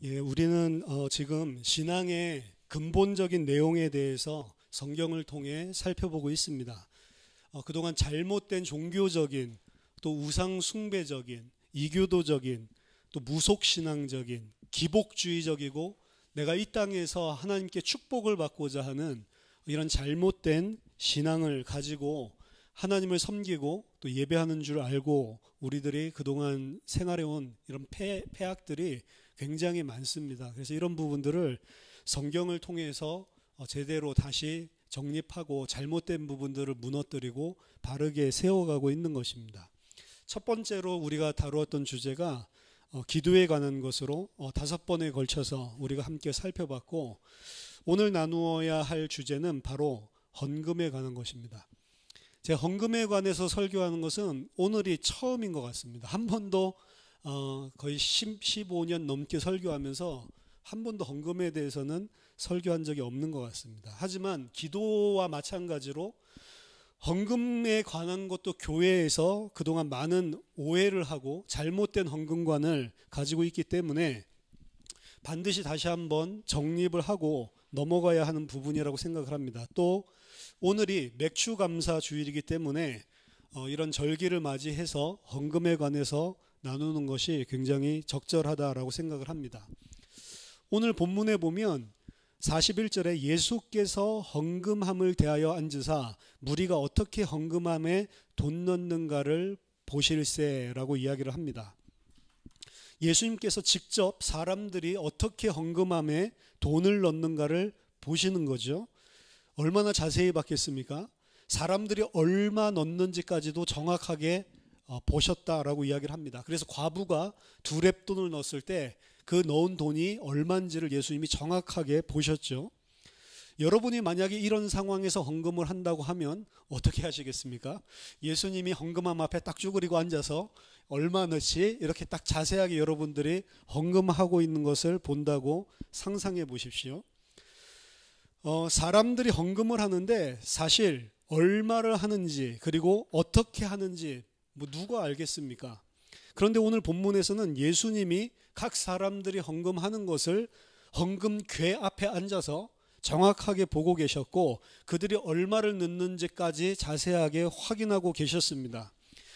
우리는 지금 신앙의 근본적인 내용에 대해서 성경을 통해 살펴보고 있습니다. 그동안 잘못된 종교적인, 또 우상 숭배적인, 이교도적인, 또 무속신앙적인, 기복주의적이고 내가 이 땅에서 하나님께 축복을 받고자 하는 이런 잘못된 신앙을 가지고 하나님을 섬기고 또 예배하는 줄 알고 우리들이 그동안 생활해온 이런 폐악들이 굉장히 많습니다. 그래서 이런 부분들을 성경을 통해서 제대로 다시 정립하고 잘못된 부분들을 무너뜨리고 바르게 세워가고 있는 것입니다. 첫 번째로 우리가 다루었던 주제가 기도에 관한 것으로 5번에 걸쳐서 우리가 함께 살펴봤고, 오늘 나누어야 할 주제는 바로 헌금에 관한 것입니다. 제가 헌금에 관해서 설교하는 것은 오늘이 처음인 것 같습니다. 한 번도 거의 15년 넘게 설교하면서 한 번도 헌금에 대해서는 설교한 적이 없는 것 같습니다. 하지만 기도와 마찬가지로 헌금에 관한 것도 교회에서 그동안 많은 오해를 하고 잘못된 헌금관을 가지고 있기 때문에 반드시 다시 한번 정립을 하고 넘어가야 하는 부분이라고 생각을 합니다. 또 오늘이 맥추감사 주일이기 때문에 이런 절기를 맞이해서 헌금에 관해서 나누는 것이 굉장히 적절하다라고 생각을 합니다. 오늘 본문에 보면 41절에 예수께서 헌금함을 대하여 앉으사 무리가 어떻게 헌금함에 돈 넣는가를 보실세라고 이야기를 합니다. 예수님께서 직접 사람들이 어떻게 헌금함에 돈을 넣는가를 보시는 거죠. 얼마나 자세히 봤겠습니까? 사람들이 얼마 넣는지까지도 정확하게 보셨다라고 이야기를 합니다. 그래서 과부가 2렙돈을 넣었을 때 그 넣은 돈이 얼마인지를 예수님이 정확하게 보셨죠. 여러분이 만약에 이런 상황에서 헌금을 한다고 하면 어떻게 하시겠습니까? 예수님이 헌금함 앞에 딱 쭈그리고 앉아서 얼마 넣지? 이렇게 딱 자세하게 여러분들이 헌금하고 있는 것을 본다고 상상해 보십시오. 사람들이 헌금을 하는데 사실 얼마를 하는지 그리고 어떻게 하는지 누가 알겠습니까? 그런데 오늘 본문에서는 예수님이 각 사람들이 헌금하는 것을 헌금궤 앞에 앉아서 정확하게 보고 계셨고 그들이 얼마를 넣는지까지 자세하게 확인하고 계셨습니다.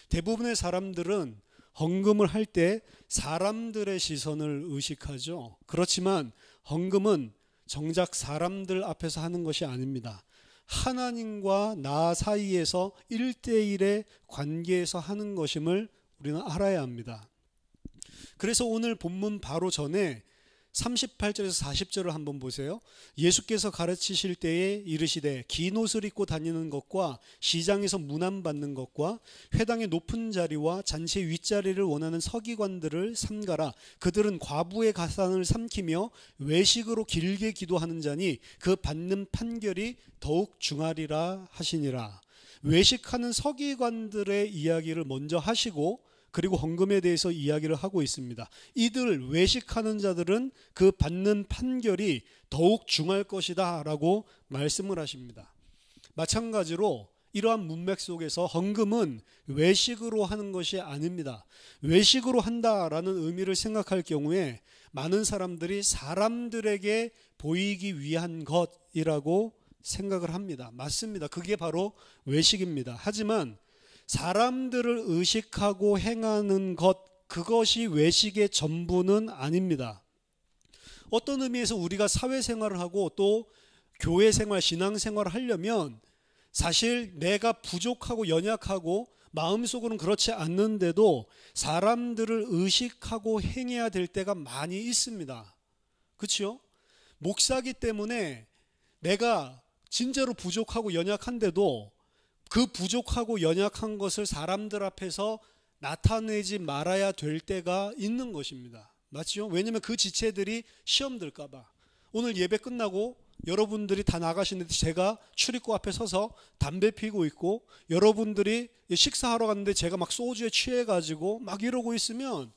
대부분의 사람들은 헌금을 할 때 사람들의 시선을 의식하죠. 그렇지만 헌금은 정작 사람들 앞에서 하는 것이 아닙니다. 하나님과 나 사이에서 1대1의 관계에서 하는 것임을 우리는 알아야 합니다. 그래서 오늘 본문 바로 전에 38절에서 40절을 한번 보세요. 예수께서 가르치실 때에 이르시되 긴 옷을 입고 다니는 것과 시장에서 문안받는 것과 회당의 높은 자리와 잔치 윗자리를 원하는 서기관들을 삼가라. 그들은 과부의 가산을 삼키며 외식으로 길게 기도하는 자니 그 받는 판결이 더욱 중하리라 하시니라. 외식하는 서기관들의 이야기를 먼저 하시고 그리고 헌금에 대해서 이야기를 하고 있습니다. 이들 외식하는 자들은 그 받는 판결이 더욱 중할 것이다 라고 말씀을 하십니다. 마찬가지로 이러한 문맥 속에서 헌금은 외식으로 하는 것이 아닙니다. 외식으로 한다라는 의미를 생각할 경우에 많은 사람들이 사람들에게 보이기 위한 것이라고 생각을 합니다. 맞습니다. 그게 바로 외식입니다. 하지만 사람들을 의식하고 행하는 것, 그것이 외식의 전부는 아닙니다. 어떤 의미에서 우리가 사회생활을 하고 또 교회생활, 신앙생활을 하려면 사실 내가 부족하고 연약하고 마음속으로는 그렇지 않는데도 사람들을 의식하고 행해야 될 때가 많이 있습니다. 그렇죠? 목사기 때문에 내가 진짜로 부족하고 연약한데도 그 부족하고 연약한 것을 사람들 앞에서 나타내지 말아야 될 때가 있는 것입니다. 맞죠? 왜냐하면 그 지체들이 시험 들까 봐. 오늘 예배 끝나고 여러분들이 다 나가시는데 제가 출입구 앞에 서서 담배 피고 있고 여러분들이 식사하러 갔는데 제가 막 소주에 취해가지고 막 이러고 있으면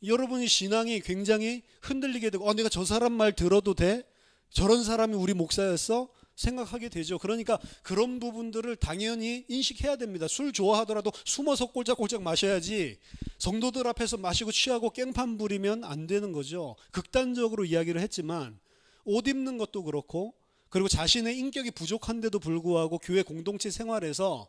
여러분이 신앙이 굉장히 흔들리게 되고 내가 저 사람 말 들어도 돼? 저런 사람이 우리 목사였어? 생각하게 되죠. 그러니까 그런 부분들을 당연히 인식해야 됩니다. 술 좋아하더라도 숨어서 꼴짝꼴짝 마셔야지 성도들 앞에서 마시고 취하고 깽판 부리면 안 되는 거죠. 극단적으로 이야기를 했지만 옷 입는 것도 그렇고, 그리고 자신의 인격이 부족한데도 불구하고 교회 공동체 생활에서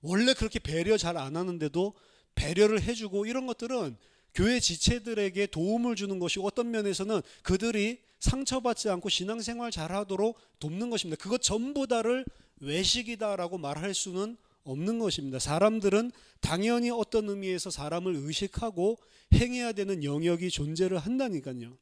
원래 그렇게 배려 잘 안 하는데도 배려를 해주고, 이런 것들은 교회 지체들에게 도움을 주는 것이고, 어떤 면에서는 그들이 상처받지 않고 신앙생활 잘하도록 돕는 것입니다. 그것 전부 다를 외식이다라고 말할 수는 없는 것입니다. 사람들은 당연히 어떤 의미에서 사람을 의식하고 행해야 되는 영역이 존재를 한다니까요.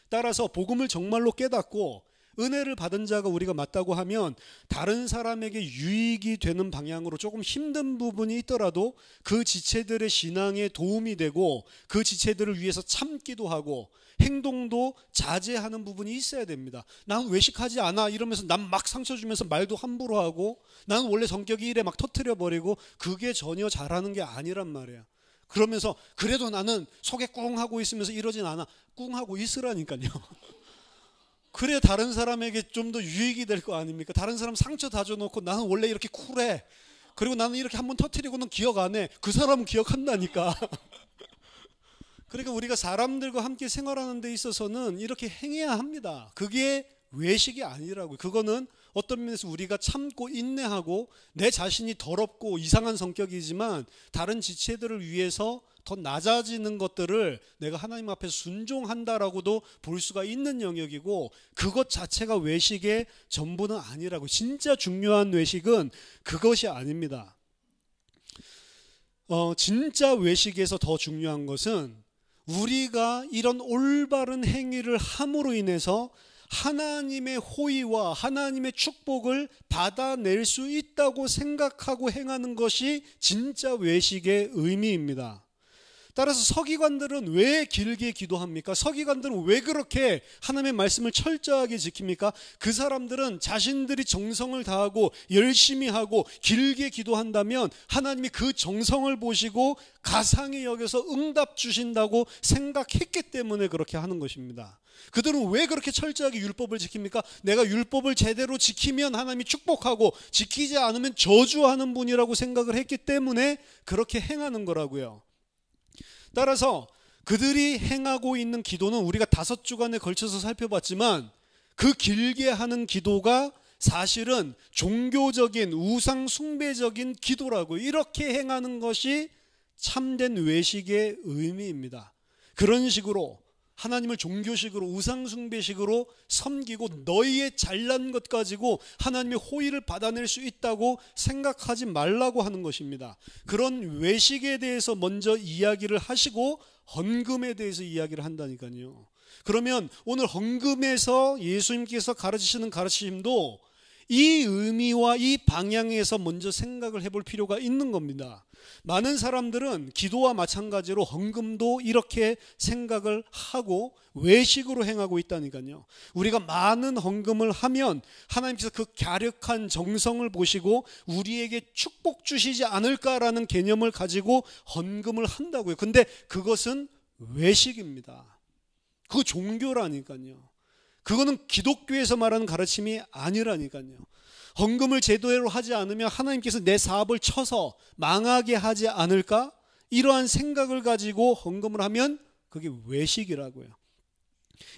따라서 복음을 정말로 깨닫고 은혜를 받은 자가 우리가 맞다고 하면 다른 사람에게 유익이 되는 방향으로 조금 힘든 부분이 있더라도 그 지체들의 신앙에 도움이 되고 그 지체들을 위해서 참기도 하고 행동도 자제하는 부분이 있어야 됩니다. 난 외식하지 않아 이러면서 난 막 상처 주면서 말도 함부로 하고, 나는 원래 성격이 이래 막 터트려버리고, 그게 전혀 잘하는 게 아니란 말이야. 그러면서 그래도 나는 속에 꿍 하고 있으면서 이러진 않아. 꿍 하고 있으라니까요. 그래 다른 사람에게 좀 더 유익이 될 거 아닙니까? 다른 사람 상처 다 줘놓고 나는 원래 이렇게 쿨해, 그리고 나는 이렇게 한번 터뜨리고는 기억 안 해. 그 사람은 기억한다니까. 그러니까 우리가 사람들과 함께 생활하는 데 있어서는 이렇게 행해야 합니다. 그게 외식이 아니라고요. 그거는 어떤 면에서 우리가 참고 인내하고 내 자신이 더럽고 이상한 성격이지만 다른 지체들을 위해서 더 낮아지는 것들을 내가 하나님 앞에서 순종한다라고도 볼 수가 있는 영역이고, 그것 자체가 외식의 전부는 아니라고. 진짜 중요한 외식은 그것이 아닙니다. 진짜 외식에서 더 중요한 것은 우리가 이런 올바른 행위를 함으로 인해서 하나님의 호의와 하나님의 축복을 받아낼 수 있다고 생각하고 행하는 것이 진짜 외식의 의미입니다. 따라서 서기관들은 왜 길게 기도합니까? 서기관들은 왜 그렇게 하나님의 말씀을 철저하게 지킵니까? 그 사람들은 자신들이 정성을 다하고 열심히 하고 길게 기도한다면 하나님이 그 정성을 보시고 가상히 여겨서 응답 주신다고 생각했기 때문에 그렇게 하는 것입니다. 그들은 왜 그렇게 철저하게 율법을 지킵니까? 내가 율법을 제대로 지키면 하나님이 축복하고 지키지 않으면 저주하는 분이라고 생각을 했기 때문에 그렇게 행하는 거라고요. 따라서 그들이 행하고 있는 기도는 우리가 5주간에 걸쳐서 살펴봤지만 그 길게 하는 기도가 사실은 종교적인 우상 숭배적인 기도라고요. 이렇게 행하는 것이 참된 외식의 의미입니다. 그런 식으로 하나님을 종교식으로 우상 숭배식으로 섬기고 너희의 잘난 것 가지고 하나님의 호의를 받아낼 수 있다고 생각하지 말라고 하는 것입니다. 그런 외식에 대해서 먼저 이야기를 하시고 헌금에 대해서 이야기를 한다니까요. 그러면 오늘 헌금에서 예수님께서 가르치시는 가르치심도 이 의미와 이 방향에서 먼저 생각을 해볼 필요가 있는 겁니다. 많은 사람들은 기도와 마찬가지로 헌금도 이렇게 생각을 하고 외식으로 행하고 있다니까요. 우리가 많은 헌금을 하면 하나님께서 그 갸륵한 정성을 보시고 우리에게 축복 주시지 않을까라는 개념을 가지고 헌금을 한다고요. 근데 그것은 외식입니다. 그거 종교라니까요. 그거는 기독교에서 말하는 가르침이 아니라니까요. 헌금을 제대로 하지 않으면 하나님께서 내 사업을 쳐서 망하게 하지 않을까? 이러한 생각을 가지고 헌금을 하면 그게 외식이라고요.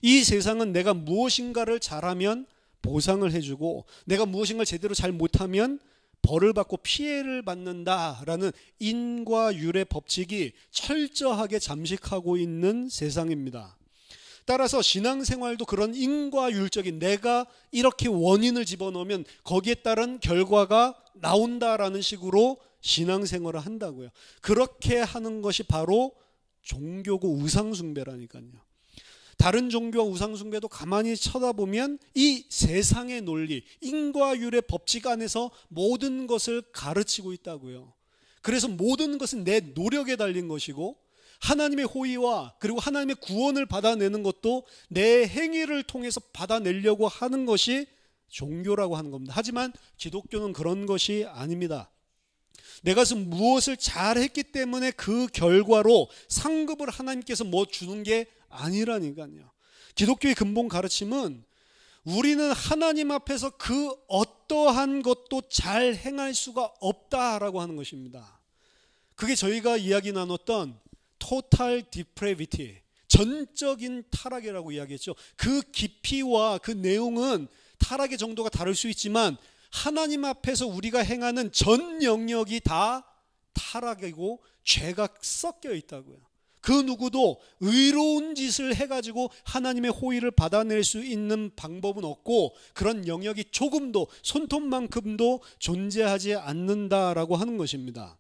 이 세상은 내가 무엇인가를 잘하면 보상을 해주고 내가 무엇인가를 제대로 잘 못하면 벌을 받고 피해를 받는다라는 인과율의 법칙이 철저하게 잠식하고 있는 세상입니다. 따라서 신앙생활도 그런 인과율적인 내가 이렇게 원인을 집어넣으면 거기에 따른 결과가 나온다라는 식으로 신앙생활을 한다고요. 그렇게 하는 것이 바로 종교고 우상숭배라니까요. 다른 종교와 우상숭배도 가만히 쳐다보면 이 세상의 논리, 인과율의 법칙 안에서 모든 것을 가르치고 있다고요. 그래서 모든 것은 내 노력에 달린 것이고 하나님의 호의와 그리고 하나님의 구원을 받아내는 것도 내 행위를 통해서 받아내려고 하는 것이 종교라고 하는 겁니다. 하지만 기독교는 그런 것이 아닙니다. 내가 무엇을 잘했기 때문에 그 결과로 상급을 하나님께서 뭐 주는 게 아니라니까요. 기독교의 근본 가르침은 우리는 하나님 앞에서 그 어떠한 것도 잘 행할 수가 없다라고 하는 것입니다. 그게 저희가 이야기 나눴던 total depravity, 전적인 타락이라고 이야기했죠. 그 깊이와 그 내용은 타락의 정도가 다를 수 있지만 하나님 앞에서 우리가 행하는 전 영역이 다 타락이고 죄가 섞여 있다고요. 그 누구도 의로운 짓을 해가지고 하나님의 호의를 받아낼 수 있는 방법은 없고 그런 영역이 조금도 손톱만큼도 존재하지 않는다라고 하는 것입니다.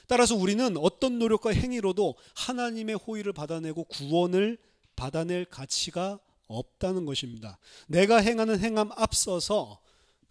따라서 우리는 어떤 노력과 행위로도 하나님의 호의를 받아내고 구원을 받아낼 가치가 없다는 것입니다. 내가 행하는 행함 앞서서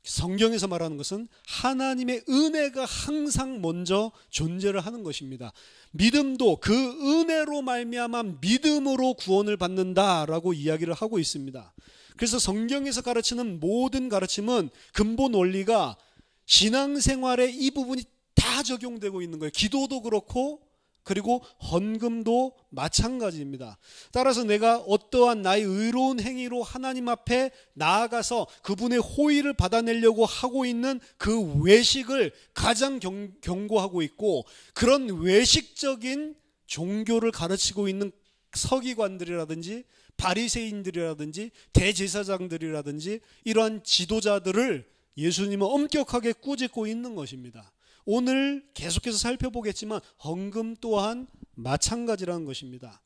성경에서 말하는 것은 하나님의 은혜가 항상 먼저 존재를 하는 것입니다. 믿음도 그 은혜로 말미암아 믿음으로 구원을 받는다라고 이야기를 하고 있습니다. 그래서 성경에서 가르치는 모든 가르침은 근본 원리가 신앙생활에 이 부분이 다 적용되고 있는 거예요. 기도도 그렇고 그리고 헌금도 마찬가지입니다. 따라서 내가 어떠한 나의 의로운 행위로 하나님 앞에 나아가서 그분의 호의를 받아내려고 하고 있는 그 외식을 가장 경고하고 있고, 그런 외식적인 종교를 가르치고 있는 서기관들이라든지 바리새인들이라든지 대제사장들이라든지 이러한 지도자들을 예수님은 엄격하게 꾸짖고 있는 것입니다. 오늘 계속해서 살펴보겠지만 헌금 또한 마찬가지라는 것입니다.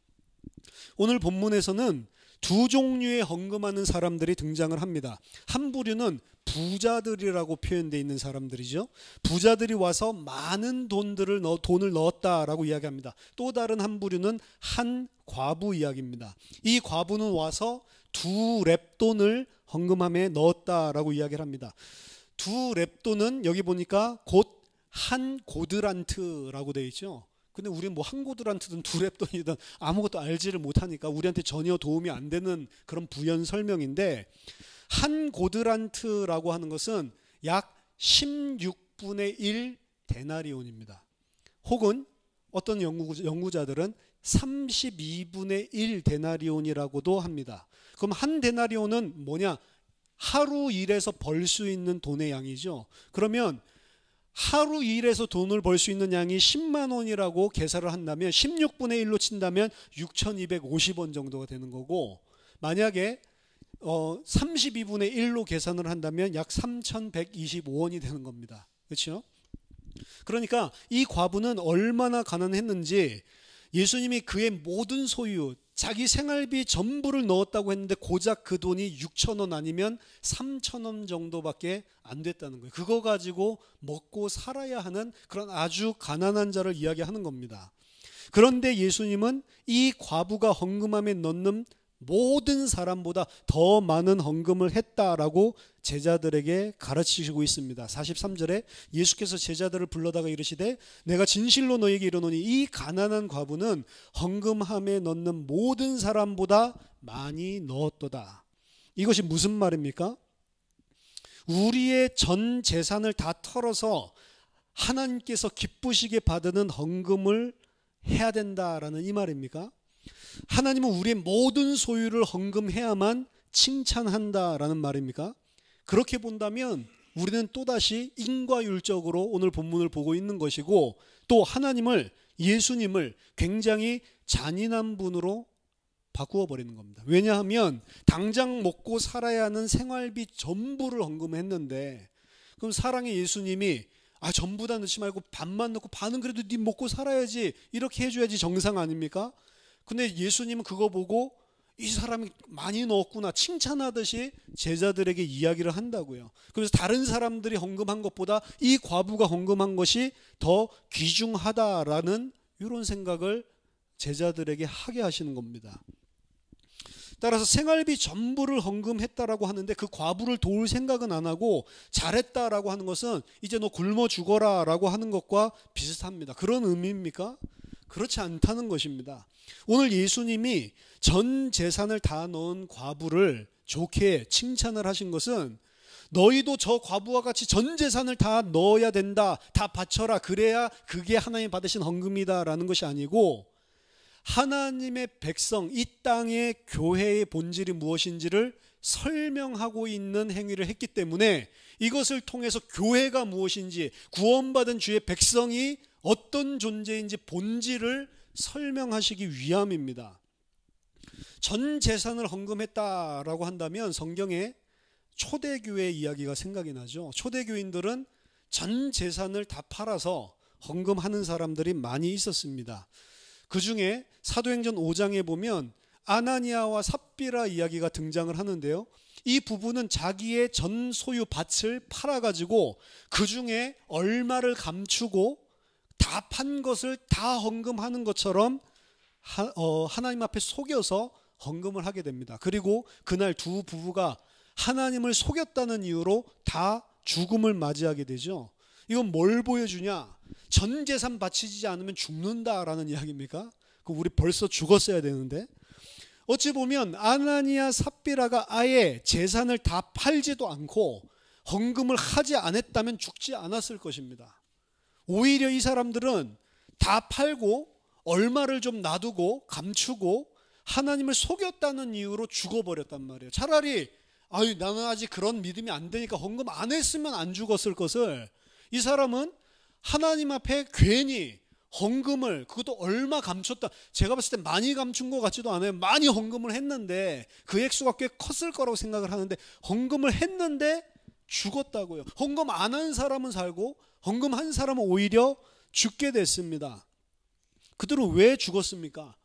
오늘 본문에서는 두 종류의 헌금하는 사람들이 등장을 합니다. 한 부류는 부자들이라고 표현되어 있는 사람들이죠. 부자들이 와서 많은 돈을 넣었다라고 이야기합니다. 또 다른 한 부류는 한 과부 이야기입니다. 이 과부는 와서 두 렙돈을 헌금함에 넣었다라고 이야기를 합니다. 두 렙돈은 여기 보니까 곧 한 고드란트라고 되어 있죠. 근데 우리는 뭐 한 고드란트든 두 렙돈이든 아무것도 알지를 못하니까 우리한테 전혀 도움이 안 되는 그런 부연 설명인데, 한 고드란트라고 하는 것은 약 16분의 1 데나리온입니다. 혹은 어떤 연구자들은 32분의 1 데나리온이라고도 합니다. 그럼 한 데나리온은 뭐냐? 하루 일해서 벌 수 있는 돈의 양이죠. 그러면 하루 일해서 돈을 벌 수 있는 양이 10만 원이라고 계산을 한다면 16분의 1로 친다면 6,250원 정도가 되는 거고, 만약에 32분의 1로 계산을 한다면 약 3,125원이 되는 겁니다. 그렇죠? 그러니까 이 과부는 얼마나 가난했는지 예수님이 그의 모든 소유, 자기 생활비 전부를 넣었다고 했는데 고작 그 돈이 6,000원 아니면 3,000원 정도밖에 안 됐다는 거예요. 그거 가지고 먹고 살아야 하는 그런 아주 가난한 자를 이야기하는 겁니다. 그런데 예수님은 이 과부가 헌금함에 넣는 모든 사람보다 더 많은 헌금을 했다라고 제자들에게 가르치시고 있습니다. 43절에 예수께서 제자들을 불러다가 이르시되 내가 진실로 너에게 이르노니 이 가난한 과부는 헌금함에 넣는 모든 사람보다 많이 넣었도다. 이것이 무슨 말입니까? 우리의 전 재산을 다 털어서 하나님께서 기쁘시게 받는 헌금을 해야 된다라는 이 말입니까? 하나님은 우리의 모든 소유를 헌금해야만 칭찬한다라는 말입니까? 그렇게 본다면 우리는 또다시 인과율적으로 오늘 본문을 보고 있는 것이고, 또 하나님을, 예수님을 굉장히 잔인한 분으로 바꾸어 버리는 겁니다. 왜냐하면 당장 먹고 살아야 하는 생활비 전부를 헌금했는데, 그럼 사랑의 예수님이 전부 다 넣지 말고 반만 넣고 반은 그래도 네 먹고 살아야지 이렇게 해줘야지 정상 아닙니까? 근데 예수님은 그거 보고 이 사람이 많이 넣었구나 칭찬하듯이 제자들에게 이야기를 한다고요. 그래서 다른 사람들이 헌금한 것보다 이 과부가 헌금한 것이 더 귀중하다라는 이런 생각을 제자들에게 하게 하시는 겁니다. 따라서 생활비 전부를 헌금했다라고 하는데 그 과부를 도울 생각은 안 하고 잘했다라고 하는 것은 이제 너 굶어 죽어라라고 하는 것과 비슷합니다. 그런 의미입니까? 그렇지 않다는 것입니다. 오늘 예수님이 전 재산을 다 넣은 과부를 좋게 칭찬을 하신 것은 너희도 저 과부와 같이 전 재산을 다 넣어야 된다, 다 바쳐라, 그래야 그게 하나님 받으신 헌금이다라는 것이 아니고, 하나님의 백성, 이 땅의 교회의 본질이 무엇인지를 설명하고 있는 행위를 했기 때문에 이것을 통해서 교회가 무엇인지, 구원받은 주의 백성이 어떤 존재인지 본질을 설명하시기 위함입니다. 전 재산을 헌금했다라고 한다면 성경에 초대교회 이야기가 생각이 나죠. 초대교인들은 전 재산을 다 팔아서 헌금하는 사람들이 많이 있었습니다. 그 중에 사도행전 5장에 보면 아나니아와 삽비라 이야기가 등장을 하는데요. 이 부부는 자기의 전 소유 밭을 팔아가지고 그 중에 얼마를 감추고 다 판 것을 다 헌금하는 것처럼 하나님 앞에 속여서 헌금을 하게 됩니다. 그리고 그날 두 부부가 하나님을 속였다는 이유로 다 죽음을 맞이하게 되죠. 이건 뭘 보여주냐? 전 재산 바치지 않으면 죽는다라는 이야기입니까? 우리 벌써 죽었어야 되는데. 어찌 보면 아나니아 삽비라가 아예 재산을 다 팔지도 않고 헌금을 하지 않았다면 죽지 않았을 것입니다. 오히려 이 사람들은 다 팔고 얼마를 좀 놔두고 감추고 하나님을 속였다는 이유로 죽어버렸단 말이에요. 차라리 나는 아직 그런 믿음이 안 되니까 헌금 안 했으면 안 죽었을 것을, 이 사람은 하나님 앞에 괜히 헌금을, 그것도 얼마 감췄다. 제가 봤을 때 많이 감춘 것 같지도 않아요. 많이 헌금을 했는데 그 액수가 꽤 컸을 거라고 생각을 하는데 헌금을 했는데 죽었다고요. 헌금 안 한 사람은 살고 헌금한 사람은 오히려 죽게 됐습니다. 그들은 왜 죽었습니까?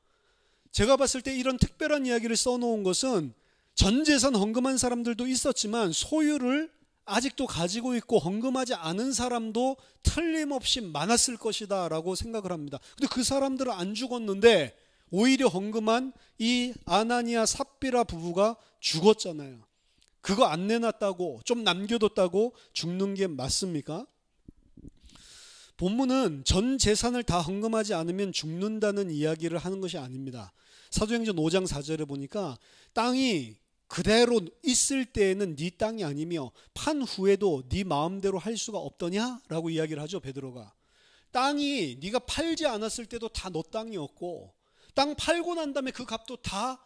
제가 봤을 때 이런 특별한 이야기를 써놓은 것은 전 재산 헌금한 사람들도 있었지만 소유를 아직도 가지고 있고 헌금하지 않은 사람도 틀림없이 많았을 것이다 라고 생각을 합니다. 근데 그 사람들은 안 죽었는데 오히려 헌금한 이 아나니아 삽비라 부부가 죽었잖아요. 그거 안 내놨다고, 좀 남겨뒀다고 죽는 게 맞습니까? 본문은 전 재산을 다 헌금하지 않으면 죽는다는 이야기를 하는 것이 아닙니다. 사도행전 5장 4절에 보니까 땅이 그대로 있을 때에는 네 땅이 아니며 판 후에도 네 마음대로 할 수가 없더냐? 라고 이야기를 하죠, 베드로가. 땅이 네가 팔지 않았을 때도 다 너 땅이었고 땅 팔고 난 다음에 그 값도 다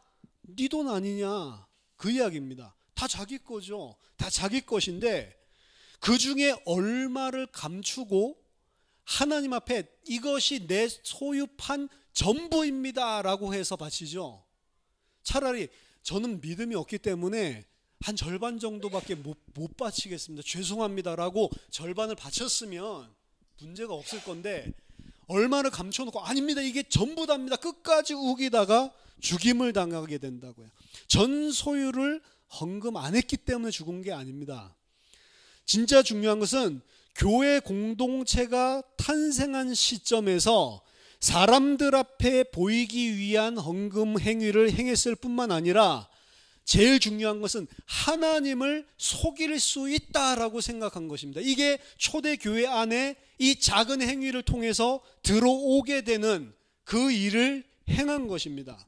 네 돈 아니냐? 그 이야기입니다. 다 자기 거죠. 다 자기 것인데 그 중에 얼마를 감추고 하나님 앞에 이것이 내 소유판 전부입니다 라고 해서 바치죠. 차라리 저는 믿음이 없기 때문에 한 절반 정도밖에 못 바치겠습니다. 죄송합니다 라고 절반을 바쳤으면 문제가 없을 건데, 얼마를 감춰놓고 아닙니다, 이게 전부답니다, 끝까지 우기다가 죽임을 당하게 된다고요. 전 소유를 헌금 안 했기 때문에 죽은 게 아닙니다. 진짜 중요한 것은 교회 공동체가 탄생한 시점에서 사람들 앞에 보이기 위한 헌금 행위를 행했을 뿐만 아니라 제일 중요한 것은 하나님을 속일 수 있다라고 생각한 것입니다. 이게 초대교회 안에 이 작은 행위를 통해서 들어오게 되는 그 일을 행한 것입니다.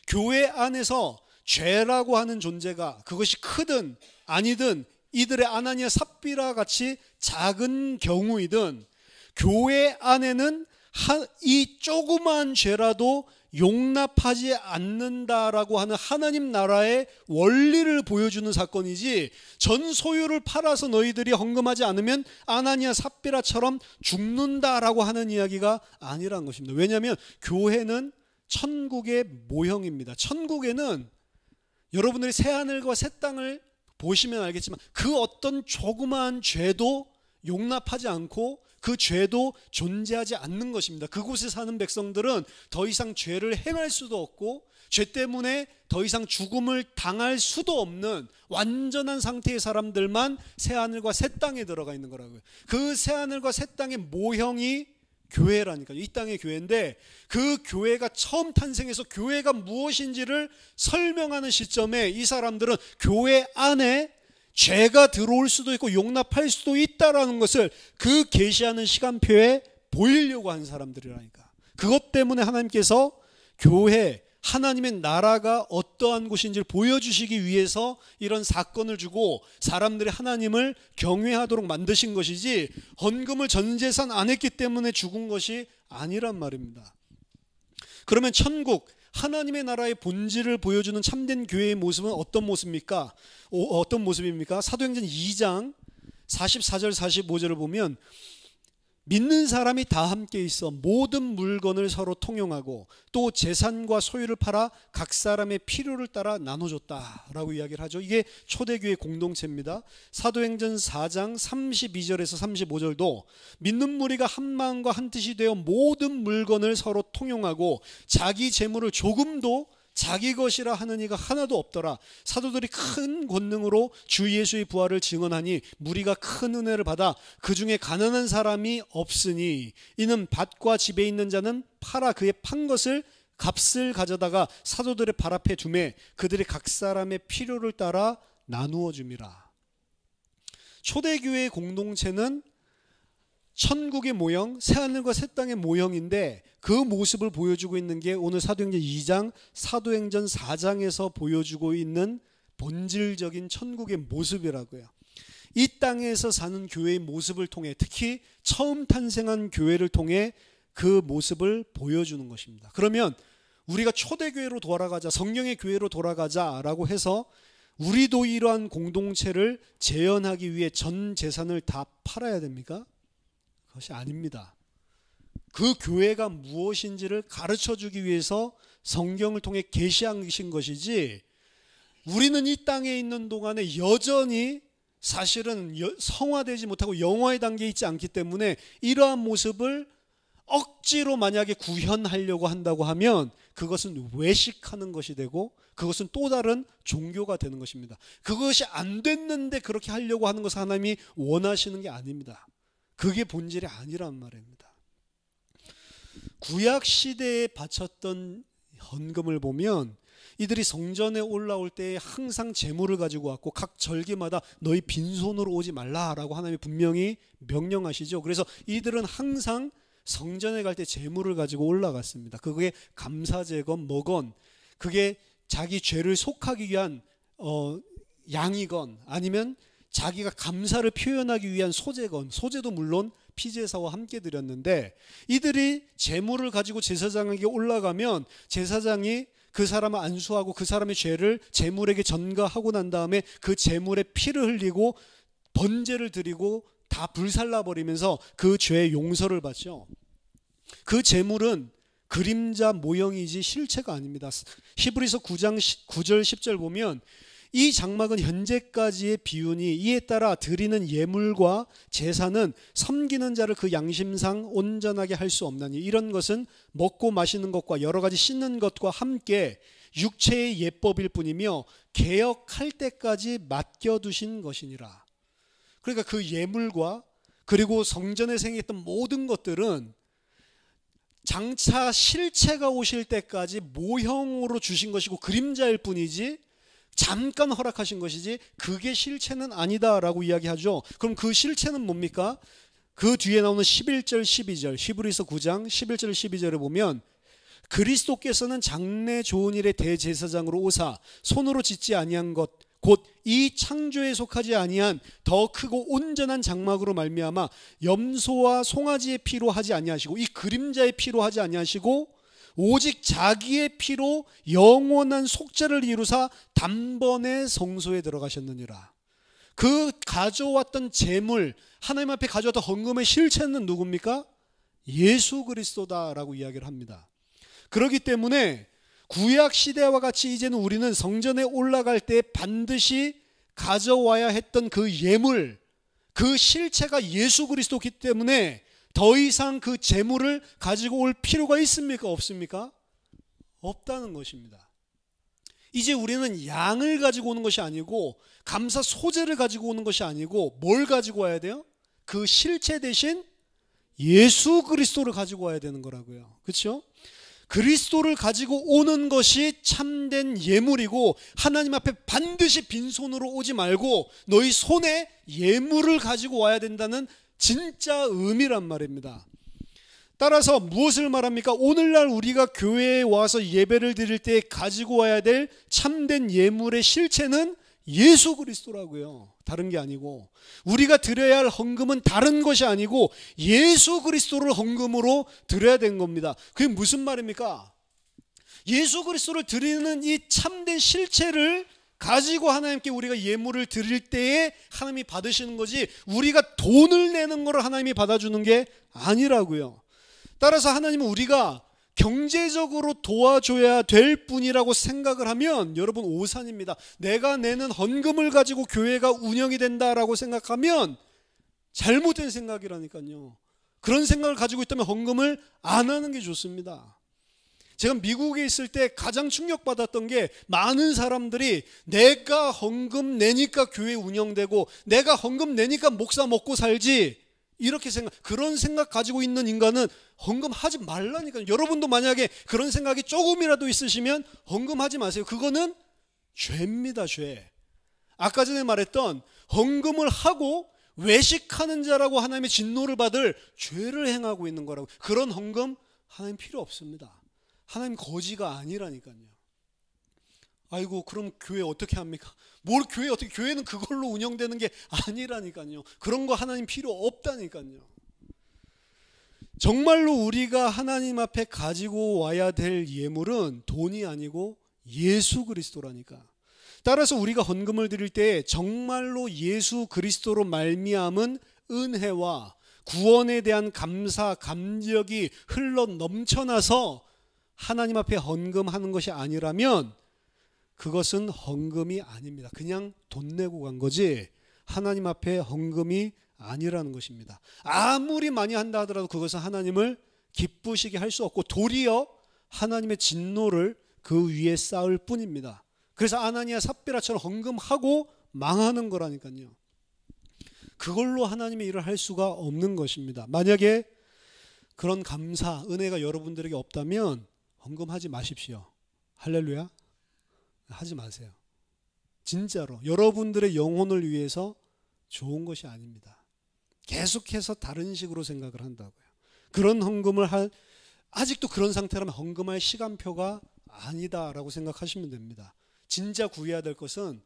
교회 안에서 죄라고 하는 존재가 그것이 크든 아니든 이들의 아나니아 삽비라 같이 작은 경우이든 교회 안에는 이 조그만 죄라도 용납하지 않는다라고 하는 하나님 나라의 원리를 보여주는 사건이지, 전 소유를 팔아서 너희들이 헌금하지 않으면 아나니아 삽비라처럼 죽는다라고 하는 이야기가 아니란 것입니다. 왜냐하면 교회는 천국의 모형입니다. 천국에는 여러분들이 새하늘과 새 땅을 보시면 알겠지만 그 어떤 조그마한 죄도 용납하지 않고 그 죄도 존재하지 않는 것입니다. 그곳에 사는 백성들은 더 이상 죄를 행할 수도 없고 죄 때문에 더 이상 죽음을 당할 수도 없는 완전한 상태의 사람들만 새하늘과 새 땅에 들어가 있는 거라고요. 그 새하늘과 새 땅의 모형이 교회라니까요. 이 땅의 교회인데 그 교회가 처음 탄생해서 교회가 무엇인지를 설명하는 시점에 이 사람들은 교회 안에 죄가 들어올 수도 있고 용납할 수도 있다라는 것을 그 계시하는 시간표에 보이려고 한 사람들이라니까. 그것 때문에 하나님께서 교회, 하나님의 나라가 어떠한 곳인지를 보여주시기 위해서 이런 사건을 주고 사람들이 하나님을 경외하도록 만드신 것이지, 헌금을 전 재산 안 했기 때문에 죽은 것이 아니란 말입니다. 그러면 천국, 하나님의 나라의 본질을 보여주는 참된 교회의 모습은 어떤 모습입니까? 사도행전 2장 44절 45절을 보면 믿는 사람이 다 함께 있어 모든 물건을 서로 통용하고 또 재산과 소유를 팔아 각 사람의 필요를 따라 나눠줬다라고 이야기를 하죠. 이게 초대교회 공동체입니다. 사도행전 4장 32절에서 35절도 믿는 무리가 한 마음과 한 뜻이 되어 모든 물건을 서로 통용하고 자기 재물을 조금도 자기 것이라 하는 이가 하나도 없더라. 사도들이 큰 권능으로 주 예수의 부활을 증언하니 무리가 큰 은혜를 받아 그 중에 가난한 사람이 없으니 이는 밭과 집에 있는 자는 팔아 그의 판 것을 값을 가져다가 사도들의 발 앞에 두매 그들이 각 사람의 필요를 따라 나누어 줌이라. 초대교회의 공동체는 천국의 모형, 새하늘과 새 땅의 모형인데 그 모습을 보여주고 있는 게 오늘 사도행전 2장, 사도행전 4장에서 보여주고 있는 본질적인 천국의 모습이라고요. 이 땅에서 사는 교회의 모습을 통해, 특히 처음 탄생한 교회를 통해 그 모습을 보여주는 것입니다. 그러면 우리가 초대교회로 돌아가자, 성령의 교회로 돌아가자라고 해서 우리도 이러한 공동체를 재현하기 위해 전 재산을 다 팔아야 됩니까? 그것이 아닙니다. 그 교회가 무엇인지를 가르쳐주기 위해서 성경을 통해 계시하신 것이지, 우리는 이 땅에 있는 동안에 여전히 사실은 성화되지 못하고 영화의 단계에 있지 않기 때문에 이러한 모습을 억지로 만약에 구현하려고 한다고 하면 그것은 외식하는 것이 되고 그것은 또 다른 종교가 되는 것입니다. 그것이 안 됐는데 그렇게 하려고 하는 것은 하나님이 원하시는 게 아닙니다. 그게 본질이 아니란 말입니다. 구약 시대에 바쳤던 헌금을 보면 이들이 성전에 올라올 때 항상 제물을 가지고 왔고 각 절기마다 너희 빈손으로 오지 말라라고 하나님이 분명히 명령하시죠. 그래서 이들은 항상 성전에 갈 때 제물을 가지고 올라갔습니다. 그게 감사제건 뭐건, 그게 자기 죄를 속하기 위한 양이건 아니면 자기가 감사를 표현하기 위한 소제건, 소제도 물론 피제사와 함께 드렸는데, 이들이 제물을 가지고 제사장에게 올라가면 제사장이 그 사람을 안수하고 그 사람의 죄를 제물에게 전가하고 난 다음에 그 제물에 피를 흘리고 번제를 드리고 다 불살라 버리면서 그 죄의 용서를 받죠. 그 제물은 그림자 모형이지 실체가 아닙니다. 히브리서 9장 9절 10절 보면 이 장막은 현재까지의 비유니 이에 따라 드리는 예물과 제사는 섬기는 자를 그 양심상 온전하게 할 수 없나니 이런 것은 먹고 마시는 것과 여러 가지 씻는 것과 함께 육체의 예법일 뿐이며 개혁할 때까지 맡겨두신 것이니라. 그러니까 그 예물과 그리고 성전에 생겼던 모든 것들은 장차 실체가 오실 때까지 모형으로 주신 것이고 그림자일 뿐이지 잠깐 허락하신 것이지 그게 실체는 아니다라고 이야기하죠. 그럼 그 실체는 뭡니까? 그 뒤에 나오는 11절 12절 히브리서 9장 11절 12절에 보면 그리스도께서는 장래 좋은 일의 대제사장으로 오사 손으로 짓지 아니한 것 곧 이 창조에 속하지 아니한 더 크고 온전한 장막으로 말미암아 염소와 송아지의 피로 하지 아니하시고 이 그림자의 피로 하지 아니하시고 오직 자기의 피로 영원한 속죄를 이루사 단번에 성소에 들어가셨느니라. 그 가져왔던 제물, 하나님 앞에 가져왔던 헌금의 실체는 누굽니까? 예수 그리스도다라고 이야기를 합니다. 그렇기 때문에 구약 시대와 같이 이제는 우리는 성전에 올라갈 때 반드시 가져와야 했던 그 예물, 그 실체가 예수 그리스도이기 때문에 더 이상 그 제물을 가지고 올 필요가 있습니까? 없습니까? 없다는 것입니다. 이제 우리는 양을 가지고 오는 것이 아니고 감사 소제를 가지고 오는 것이 아니고 뭘 가지고 와야 돼요? 그 실체 대신 예수 그리스도를 가지고 와야 되는 거라고요. 그렇죠? 그리스도를 가지고 오는 것이 참된 예물이고 하나님 앞에 반드시 빈손으로 오지 말고 너희 손에 예물을 가지고 와야 된다는 진짜 의미란 말입니다. 따라서 무엇을 말합니까? 오늘날 우리가 교회에 와서 예배를 드릴 때 가지고 와야 될 참된 예물의 실체는 예수 그리스도라고요. 다른 게 아니고 우리가 드려야 할 헌금은 다른 것이 아니고 예수 그리스도를 헌금으로 드려야 되는 겁니다. 그게 무슨 말입니까? 예수 그리스도를 드리는 이 참된 실체를 가지고 하나님께 우리가 예물을 드릴 때에 하나님이 받으시는 거지, 우리가 돈을 내는 거를 하나님이 받아주는 게 아니라고요. 따라서 하나님은 우리가 경제적으로 도와줘야 될 뿐이라고 생각을 하면 여러분 오산입니다. 내가 내는 헌금을 가지고 교회가 운영이 된다라고 생각하면 잘못된 생각이라니까요. 그런 생각을 가지고 있다면 헌금을 안 하는 게 좋습니다. 제가 미국에 있을 때 가장 충격받았던 게, 많은 사람들이 내가 헌금 내니까 교회 운영되고 내가 헌금 내니까 목사 먹고 살지, 이렇게 그런 생각 가지고 있는 인간은 헌금하지 말라니까요. 여러분도 만약에 그런 생각이 조금이라도 있으시면 헌금하지 마세요. 그거는 죄입니다, 죄. 아까 전에 말했던 헌금을 하고 외식하는 자라고 하나님의 진노를 받을 죄를 행하고 있는 거라고. 그런 헌금 하나님 필요 없습니다. 하나님 거지가 아니라니까요. 아이고 그럼 교회 어떻게 합니까? 뭘 교회 어떻게, 교회는 그걸로 운영되는 게 아니라니까요. 그런 거 하나님 필요 없다니까요. 정말로 우리가 하나님 앞에 가지고 와야 될 예물은 돈이 아니고 예수 그리스도라니까. 따라서 우리가 헌금을 드릴 때 정말로 예수 그리스도로 말미암은 은혜와 구원에 대한 감사, 감격이 흘러 넘쳐나서 하나님 앞에 헌금하는 것이 아니라면 그것은 헌금이 아닙니다. 그냥 돈 내고 간 거지 하나님 앞에 헌금이 아니라는 것입니다. 아무리 많이 한다 하더라도 그것은 하나님을 기쁘시게 할 수 없고 도리어 하나님의 진노를 그 위에 쌓을 뿐입니다. 그래서 아나니아 삽비라처럼 헌금하고 망하는 거라니까요. 그걸로 하나님의 일을 할 수가 없는 것입니다. 만약에 그런 감사, 은혜가 여러분들에게 없다면 헌금하지 마십시오. 할렐루야. 하지 마세요. 진짜로 여러분들의 영혼을 위해서 좋은 것이 아닙니다. 계속해서 다른 식으로 생각을 한다고요. 그런 헌금을 아직도 그런 상태라면 헌금할 시간표가 아니다라고 생각하시면 됩니다. 진짜 구해야 될 것은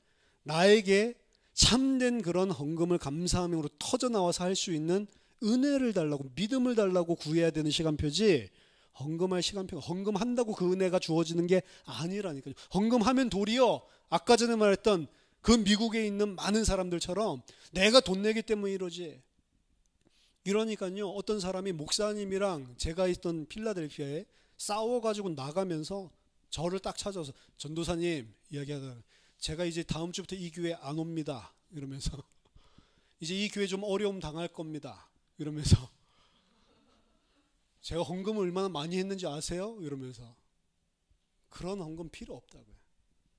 나에게 참된 그런 헌금을 감사함으로 터져나와서 할 수 있는 은혜를 달라고, 믿음을 달라고 구해야 되는 시간표지, 헌금할 시간표가, 헌금한다고 그 은혜가 주어지는 게 아니라니까요. 헌금하면 도리어 아까 전에 말했던 그 미국에 있는 많은 사람들처럼 내가 돈 내기 때문에 이러지. 이러니까요, 어떤 사람이 목사님이랑 제가 있던 필라델피아에 싸워가지고 나가면서 저를 딱 찾아서, 전도사님 이야기하다가, 제가 이제 다음 주부터 이 교회 안 옵니다 이러면서, 이제 이 교회 좀 어려움 당할 겁니다 이러면서, 제가 헌금을 얼마나 많이 했는지 아세요? 이러면서. 그런 헌금 필요 없다고요.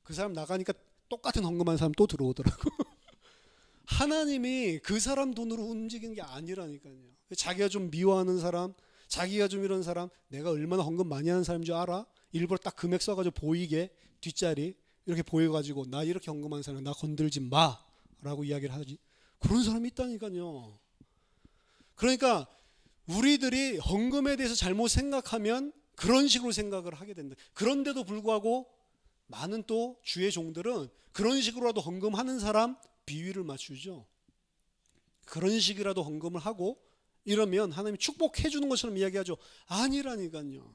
그 사람 나가니까 똑같은 헌금한 사람 또 들어오더라고. 하나님이 그 사람 돈으로 움직이는 게 아니라니까요. 자기가 좀 미워하는 사람, 자기가 좀 이런 사람, 내가 얼마나 헌금 많이 하는 사람인 줄 알아? 일부러 딱 금액 써가지고 보이게 뒷자리 이렇게 보여가지고, 나 이렇게 헌금한 사람 나 건들지 마 라고 이야기를 하지. 그런 사람이 있다니까요. 그러니까 우리들이 헌금에 대해서 잘못 생각하면 그런 식으로 생각을 하게 된다. 그런데도 불구하고 많은 또 주의 종들은 그런 식으로라도 헌금하는 사람 비위를 맞추죠. 그런 식이라도 헌금을 하고 이러면 하나님이 축복해 주는 것처럼 이야기하죠. 아니라니까요.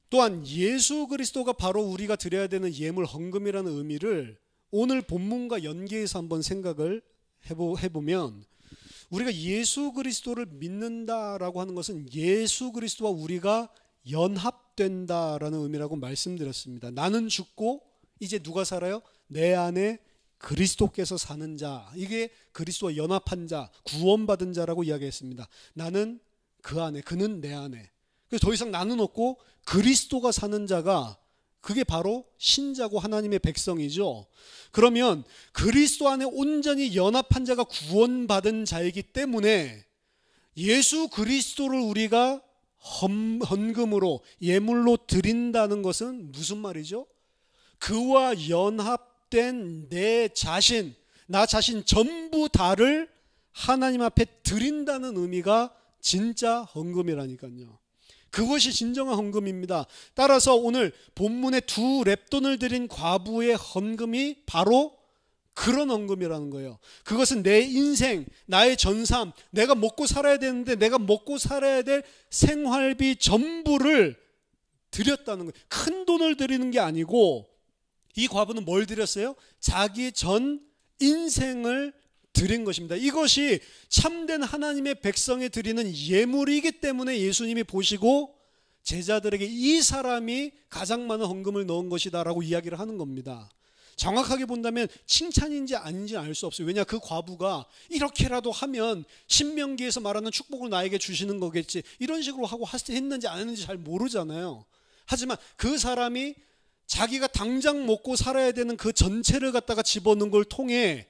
또한 예수 그리스도가 바로 우리가 드려야 되는 예물, 헌금이라는 의미를 오늘 본문과 연계해서 한번 생각을 해보면, 우리가 예수 그리스도를 믿는다라고 하는 것은 예수 그리스도와 우리가 연합된다라는 의미라고 말씀드렸습니다. 나는 죽고 이제 누가 살아요? 내 안에 그리스도께서 사는 자, 이게 그리스도와 연합한 자, 구원받은 자라고 이야기했습니다. 나는 그 안에, 그는 내 안에. 그래서 더 이상 나는 없고 그리스도가 사는 자가, 그게 바로 신자고 하나님의 백성이죠. 그러면 그리스도 안에 온전히 연합한 자가 구원받은 자이기 때문에 예수 그리스도를 우리가 헌금으로, 예물로 드린다는 것은 무슨 말이죠? 그와 연합된 내 자신, 나 자신 전부 다를 하나님 앞에 드린다는 의미가 진짜 헌금이라니까요. 그것이 진정한 헌금입니다. 따라서 오늘 본문에 2렙돈을 드린 과부의 헌금이 바로 그런 헌금이라는 거예요. 그것은 내 인생, 나의 전삼, 내가 먹고 살아야 되는데 내가 먹고 살아야 될 생활비 전부를 드렸다는 거예요. 큰 돈을 드리는 게 아니고 이 과부는 뭘 드렸어요? 자기 전 인생을 드린 것입니다. 이것이 참된 하나님의 백성에 드리는 예물이기 때문에 예수님이 보시고 제자들에게 이 사람이 가장 많은 헌금을 넣은 것이다 라고 이야기를 하는 겁니다. 정확하게 본다면 칭찬인지 아닌지 알 수 없어요. 왜냐, 그 과부가 이렇게라도 하면 신명기에서 말하는 축복을 나에게 주시는 거겠지, 이런 식으로 하고 했는지 안 했는지 잘 모르잖아요. 하지만 그 사람이 자기가 당장 먹고 살아야 되는 그 전체를 갖다가 집어넣은 걸 통해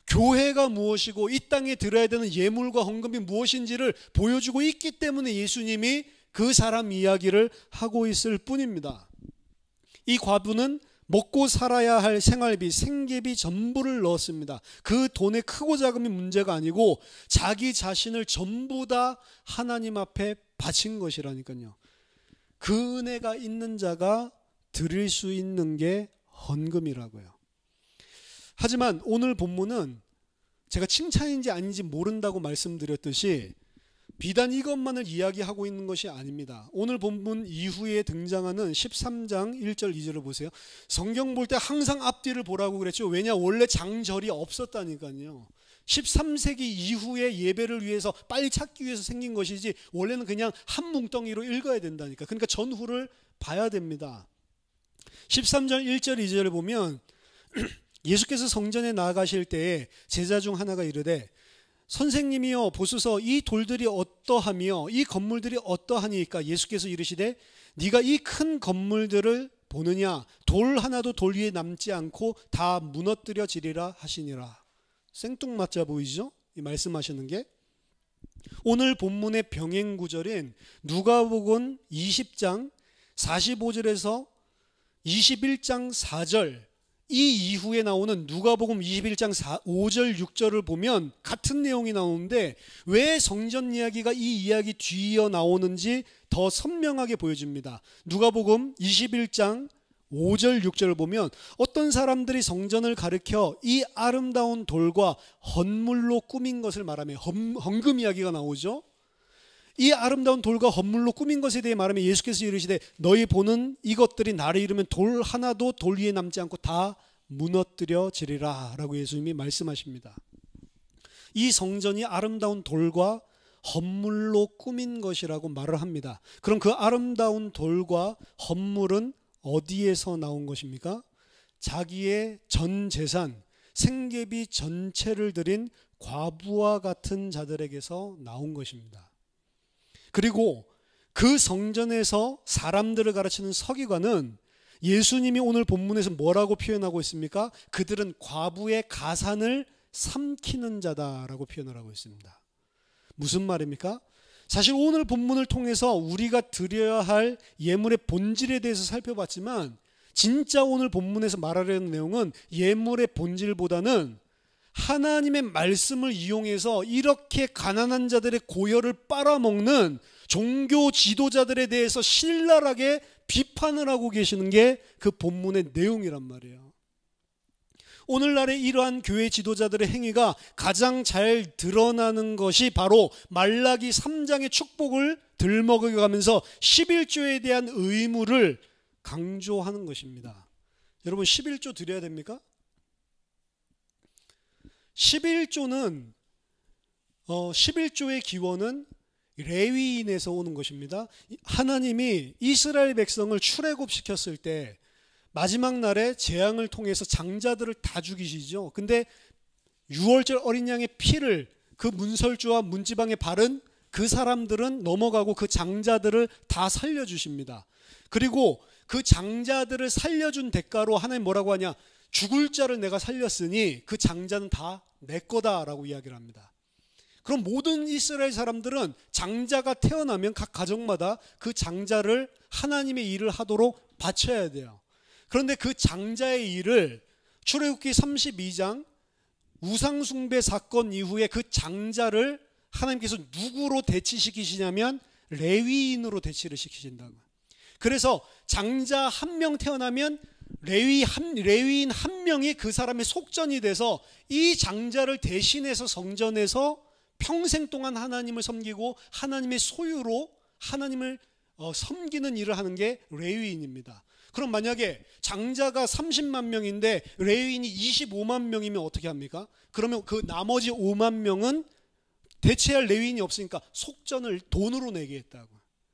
교회가 무엇이고 이 땅에 드려야 되는 예물과 헌금이 무엇인지를 보여주고 있기 때문에 예수님이 그 사람 이야기를 하고 있을 뿐입니다. 이 과부는 먹고 살아야 할 생활비, 생계비 전부를 넣었습니다. 그 돈의 크고 작음이 문제가 아니고 자기 자신을 전부 다 하나님 앞에 바친 것이라니까요. 그 은혜가 있는 자가 드릴 수 있는 게 헌금이라고요. 하지만 오늘 본문은 제가 칭찬인지 아닌지 모른다고 말씀드렸듯이 비단 이것만을 이야기하고 있는 것이 아닙니다. 오늘 본문 이후에 등장하는 13장 1절 2절을 보세요. 성경 볼 때 항상 앞뒤를 보라고 그랬죠. 왜냐, 원래 장절이 없었다니까요. 13세기 이후에 예배를 위해서 빨리 찾기 위해서 생긴 것이지 원래는 그냥 한 뭉덩이로 읽어야 된다니까. 그러니까 전후를 봐야 됩니다. 13절 1절 2절을 보면 예수께서 성전에 나아가실 때에 제자 중 하나가 이르되 선생님이여 보소서 이 돌들이 어떠하며 이 건물들이 어떠하니까? 예수께서 이르시되 네가 이 큰 건물들을 보느냐? 돌 하나도 돌 위에 남지 않고 다 무너뜨려지리라 하시니라. 생뚱맞아 보이죠? 이 말씀하시는 게. 오늘 본문의 병행 구절인 누가복음 20장 45절에서 21장 4절, 이 이후에 나오는 누가복음 21장 5절 6절을 보면 같은 내용이 나오는데 왜 성전 이야기가 이 이야기 뒤이어 나오는지 더 선명하게 보여줍니다. 누가복음 21장 5절 6절을 보면 어떤 사람들이 성전을 가리켜 이 아름다운 돌과 헌물로 꾸민 것을 말하며 헌금 이야기가 나오죠. 이 아름다운 돌과 헌물로 꾸민 것에 대해 말하면 예수께서 이르시되 너희 보는 이것들이 날이 이르면 돌 하나도 돌 위에 남지 않고 다 무너뜨려지리라 라고 예수님이 말씀하십니다. 이 성전이 아름다운 돌과 헌물로 꾸민 것이라고 말을 합니다. 그럼 그 아름다운 돌과 헌물은 어디에서 나온 것입니까? 자기의 전 재산, 생계비 전체를 드린 과부와 같은 자들에게서 나온 것입니다. 그리고 그 성전에서 사람들을 가르치는 서기관은 예수님이 오늘 본문에서 뭐라고 표현하고 있습니까? 그들은 과부의 가산을 삼키는 자다라고 표현을 하고 있습니다. 무슨 말입니까? 사실 오늘 본문을 통해서 우리가 드려야 할 예물의 본질에 대해서 살펴봤지만 진짜 오늘 본문에서 말하려는 내용은 예물의 본질보다는 하나님의 말씀을 이용해서 이렇게 가난한 자들의 고열을 빨아먹는 종교 지도자들에 대해서 신랄하게 비판을 하고 계시는 게 그 본문의 내용이란 말이에요. 오늘날의 이러한 교회 지도자들의 행위가 가장 잘 드러나는 것이 바로 말라기 3장의 축복을 들먹여가면서 11조에 대한 의무를 강조하는 것입니다. 여러분 11조 드려야 됩니까? 11조는 11조의 기원은 레위인에서 오는 것입니다. 하나님이 이스라엘 백성을 출애굽시켰을 때 마지막 날에 재앙을 통해서 장자들을 다 죽이시죠. 근데 6월절 어린 양의 피를 그 문설주와 문지방에 바른 그 사람들은 넘어가고 그 장자들을 다 살려주십니다. 그리고 그 장자들을 살려준 대가로 하나님 뭐라고 하냐? 죽을 자를 내가 살렸으니 그 장자는 다 내 거다라고 이야기를 합니다. 그럼 모든 이스라엘 사람들은 장자가 태어나면 각 가정마다 그 장자를 하나님의 일을 하도록 바쳐야 돼요. 그런데 그 장자의 일을 출애굽기 32장 우상숭배 사건 이후에 그 장자를 하나님께서 누구로 대치시키시냐면 레위인으로 대치를 시키신다고. 그래서 장자 한 명 태어나면 레위인 한 명이 그 사람의 속전이 돼서 이 장자를 대신해서 성전에서 평생 동안 하나님을 섬기고 하나님의 소유로 하나님을 섬기는 일을 하는 게 레위인입니다. 그럼 만약에 장자가 30만 명인데 레위인이 25만 명이면 어떻게 합니까? 그러면 그 나머지 5만 명은 대체할 레위인이 없으니까 속전을 돈으로 내게 했다고.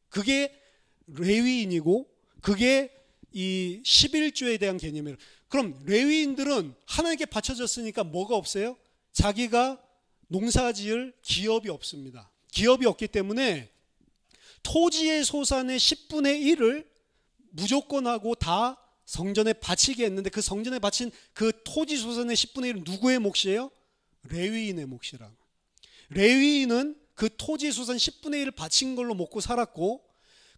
그게 레위인이고 그게 이 11조에 대한 개념이에요. 그럼 레위인들은 하나님께 바쳐졌으니까 뭐가 없어요? 자기가 농사지을 기업이 없습니다. 기업이 없기 때문에 토지의 소산의 10분의 1을 무조건 하고 다 성전에 바치게 했는데 그 성전에 바친 그 토지 소산의 10분의 1은 누구의 몫이에요? 레위인의 몫이라고. 레위인은 그 토지 소산 10분의 1을 바친 걸로 먹고 살았고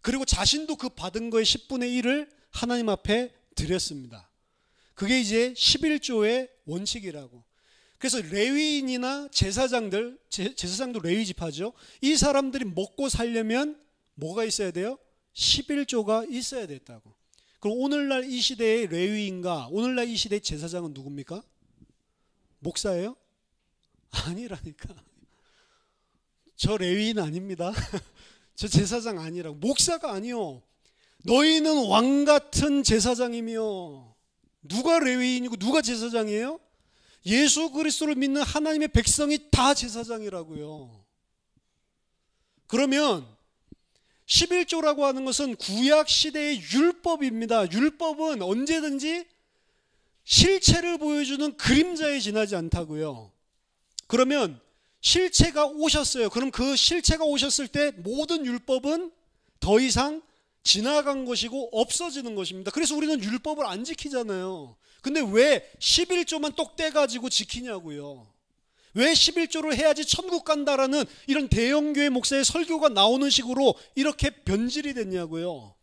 그리고 자신도 그 받은 거의 10분의 1을 하나님 앞에 드렸습니다. 그게 이제 11조의 원칙이라고. 그래서 레위인이나 제사장들, 제사장도 레위 지파죠. 이 사람들이 먹고 살려면 뭐가 있어야 돼요? 11조가 있어야 됐다고. 그럼 오늘날 이 시대의 레위인과 오늘날 이 시대의 제사장은 누굽니까? 목사예요? 아니라니까. 저 레위인 아닙니다. 저 제사장 아니라고. 목사가 아니요. 너희는 왕 같은 제사장이며. 누가 레위인이고 누가 제사장이에요? 예수 그리스도를 믿는 하나님의 백성이 다 제사장이라고요. 그러면 11조라고 하는 것은 구약 시대의 율법입니다. 율법은 언제든지 실체를 보여주는 그림자에 지나지 않다고요. 그러면 실체가 오셨어요. 그럼 그 실체가 오셨을 때 모든 율법은 더 이상 지나간 것이고 없어지는 것입니다. 그래서 우리는 율법을 안 지키잖아요. 근데 왜 11조만 똑 떼가지고 지키냐고요. 왜 11조를 해야지 천국 간다라는 이런 대형교회 목사의 설교가 나오는 식으로 이렇게 변질이 됐냐고요.